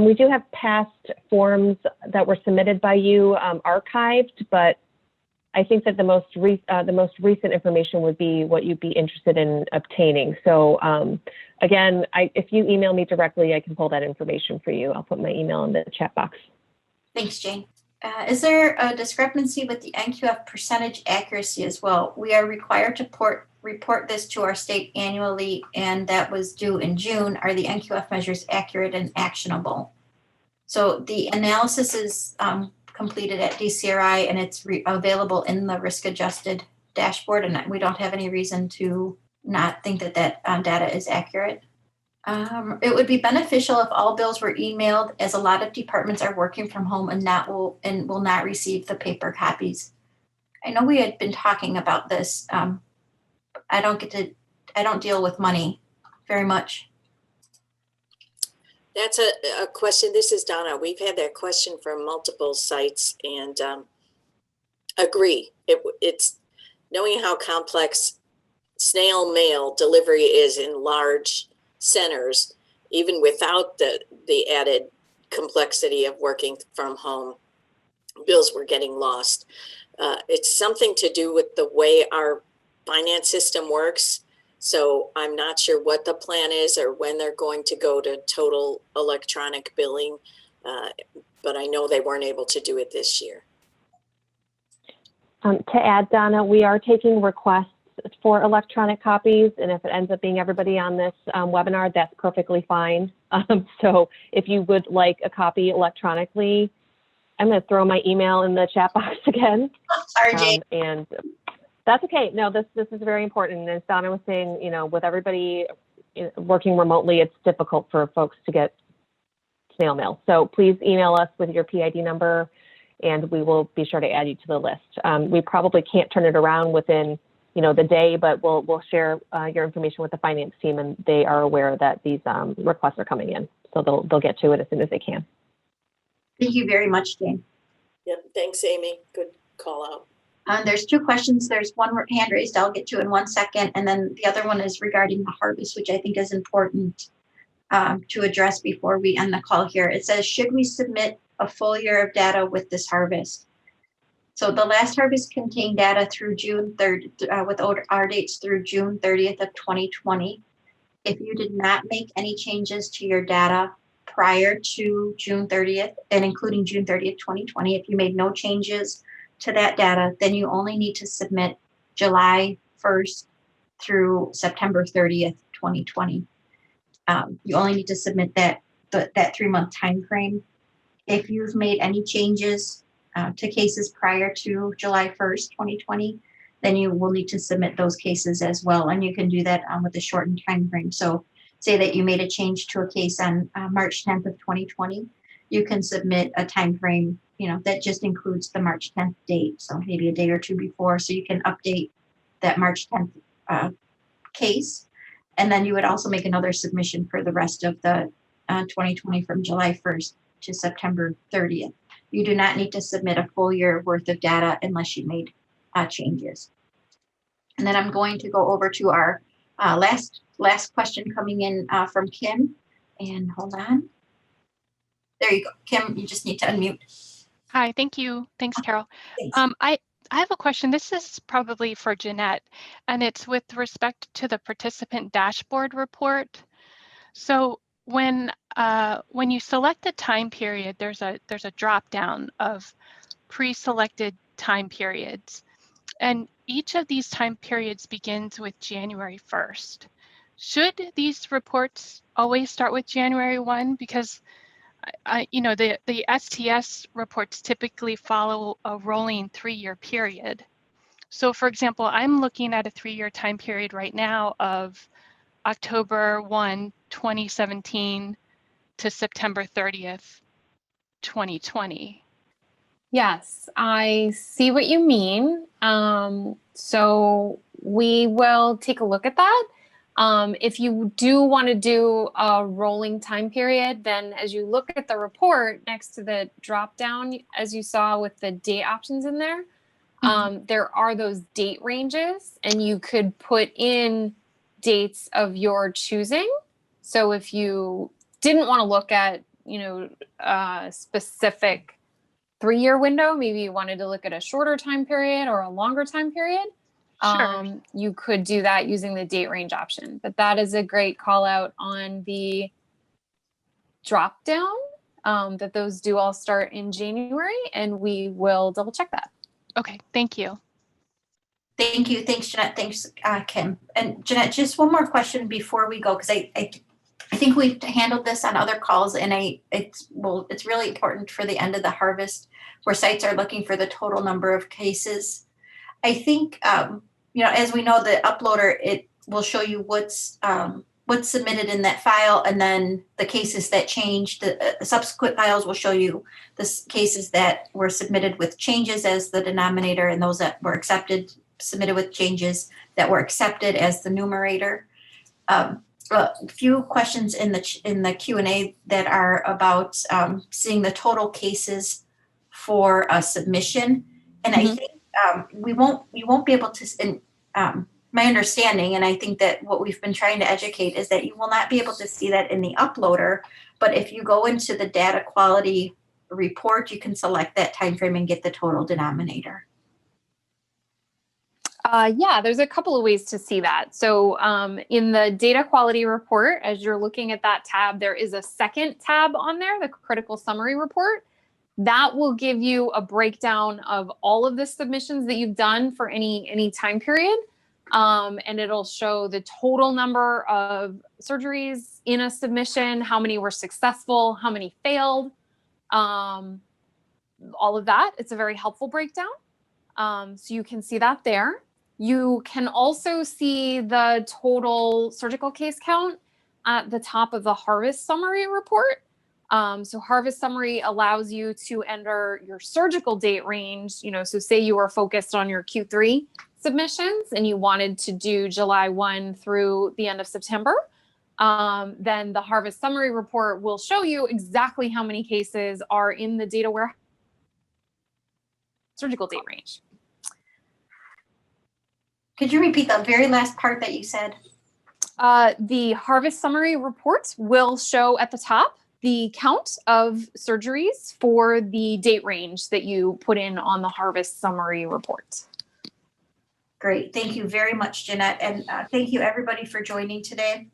J: We do have past forms that were submitted by you archived, but I think that the most recent information would be what you'd be interested in obtaining. So again, if you email me directly, I can pull that information for you. I'll put my email in the chat box.
A: Thanks, Jane. Is there a discrepancy with the NQF percentage accuracy as well? We are required to report this to our state annually, and that was due in June. Are the NQF measures accurate and actionable? So the analysis is completed at DCRI, and it's available in the risk-adjusted dashboard, and we don't have any reason to not think that data is accurate. It would be beneficial if all bills were emailed, as a lot of departments are working from home and will not receive the paper copies. I know we had been talking about this. I don't deal with money very much.
B: That's a question. This is Donna. We've had that question from multiple sites, and agree. It's knowing how complex snail mail delivery is in large centers, even without the added complexity of working from home, bills were getting lost. It's something to do with the way our finance system works. So I'm not sure what the plan is or when they're going to go to total electronic billing, but I know they weren't able to do it this year.
J: To add, Donna, we are taking requests for electronic copies, and if it ends up being everybody on this webinar, that's perfectly fine. So if you would like a copy electronically, I'm going to throw my email in the chat box again.
A: Sorry, Jane.
J: And that's okay. No, this is very important. As Donna was saying, with everybody working remotely, it's difficult for folks to get snail mail. So please email us with your PID number, and we will be sure to add you to the list. We probably can't turn it around within the day, but we'll share your information with the finance team, and they are aware that these requests are coming in. So they'll get to it as soon as they can.
A: Thank you very much, Jane.
B: Yep, thanks, Amy. Good call out.
A: There's two questions. There's one hand raised I'll get to in 1 second, and then the other one is regarding the harvest, which I think is important to address before we end the call here. It says, should we submit a full year of data with this harvest? So the last harvest contained data through June 3rd, with our dates through June 30th of 2020. If you did not make any changes to your data prior to June 30th, and including June 30th, 2020, if you made no changes to that data, then you only need to submit July 1st through September 30th, 2020. You only need to submit that 3-month time frame. If you've made any changes to cases prior to July 1st, 2020, then you will need to submit those cases as well. And you can do that with a shortened time frame. So say that you made a change to a case on March 10th of 2020, you can submit a time frame, that just includes the March 10th date. So maybe a day or two before, so you can update that March 10th case. And then you would also make another submission for the rest of the 2020 from July 1st to September 30th. You do not need to submit a full year worth of data unless you made changes. And then I'm going to go over to our last question coming in from Kim. And hold on. There you go. Kim, you just need to unmute.
I: Hi, thank you. Thanks, Carol.
A: Thanks.
I: I have a question. This is probably for Jeanette, and it's with respect to the participant dashboard report. So when you select a time period, there's a drop down of pre-selected time periods, and each of these time periods begins with January 1st. Should these reports always start with January 1? Because the STS reports typically follow a rolling 3-year period. So for example, I'm looking at a 3-year time period right now of October 1, 2017 to September 30th, 2020.
C: Yes, I see what you mean. So we will take a look at that. If you do want to do a rolling time period, then as you look at the report next to the drop down, as you saw with the date options in there, there are those date ranges, and you could put in dates of your choosing. So if you didn't want to look at, a specific 3-year window, maybe you wanted to look at a shorter time period or a longer time period,
I: Sure.
C: you could do that using the date range option. But that is a great call out on the drop down, that those do all start in January, and we will double check that.
I: Okay, thank you.
A: Thank you. Thanks, Jeanette. Thanks, Kim. And Jeanette, just one more question before we go, because I think we've handled this on other calls, and it's really important for the end of the harvest where sites are looking for the total number of cases. I think, as we know, the uploader, it will show you what's submitted in that file, and then the cases that changed. The subsequent files will show you the cases that were submitted with changes as the denominator, and those that were accepted, submitted with changes that were accepted as the numerator. A few questions in the Q&A that are about seeing the total cases for a submission, and I think we won't be able to. My understanding, and I think that what we've been trying to educate, is that you will not be able to see that in the uploader. But if you go into the data quality report, you can select that time frame and get the total denominator.
C: Yeah, there's a couple of ways to see that. So in the data quality report, as you're looking at that tab, there is a second tab on there, the critical summary report. That will give you a breakdown of all of the submissions that you've done for any time period. And it'll show the total number of surgeries in a submission, how many were successful, how many failed, all of that. It's a very helpful breakdown. So you can see that there. You can also see the total surgical case count at the top of the harvest summary report. So harvest summary allows you to enter your surgical date range. So say you were focused on your Q3 submissions and you wanted to do July 1 through the end of September, then the harvest summary report will show you exactly how many cases are in the data warehouse surgical date range.
A: Could you repeat the very last part that you said?
C: The harvest summary report will show at the top the count of surgeries for the date range that you put in on the harvest summary report.
A: Great. Thank you very much, Jeanette. And thank you everybody for joining today.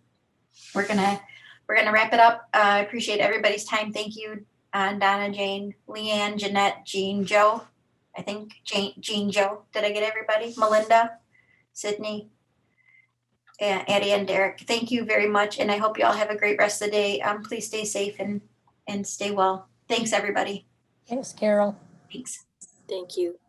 A: We're gonna wrap it up. I appreciate everybody's time. Thank you, Donna, Jane, Leanne, Jeanette, Jean, Joe. I think Jean Joe. Did I get everybody? Melinda, Sydney, and Addie and Derek. Thank you very much. And I hope you all have a great rest of the day. Please stay safe and stay well. Thanks, everybody.
K: Thanks, Carol.
A: Thanks.
B: Thank you.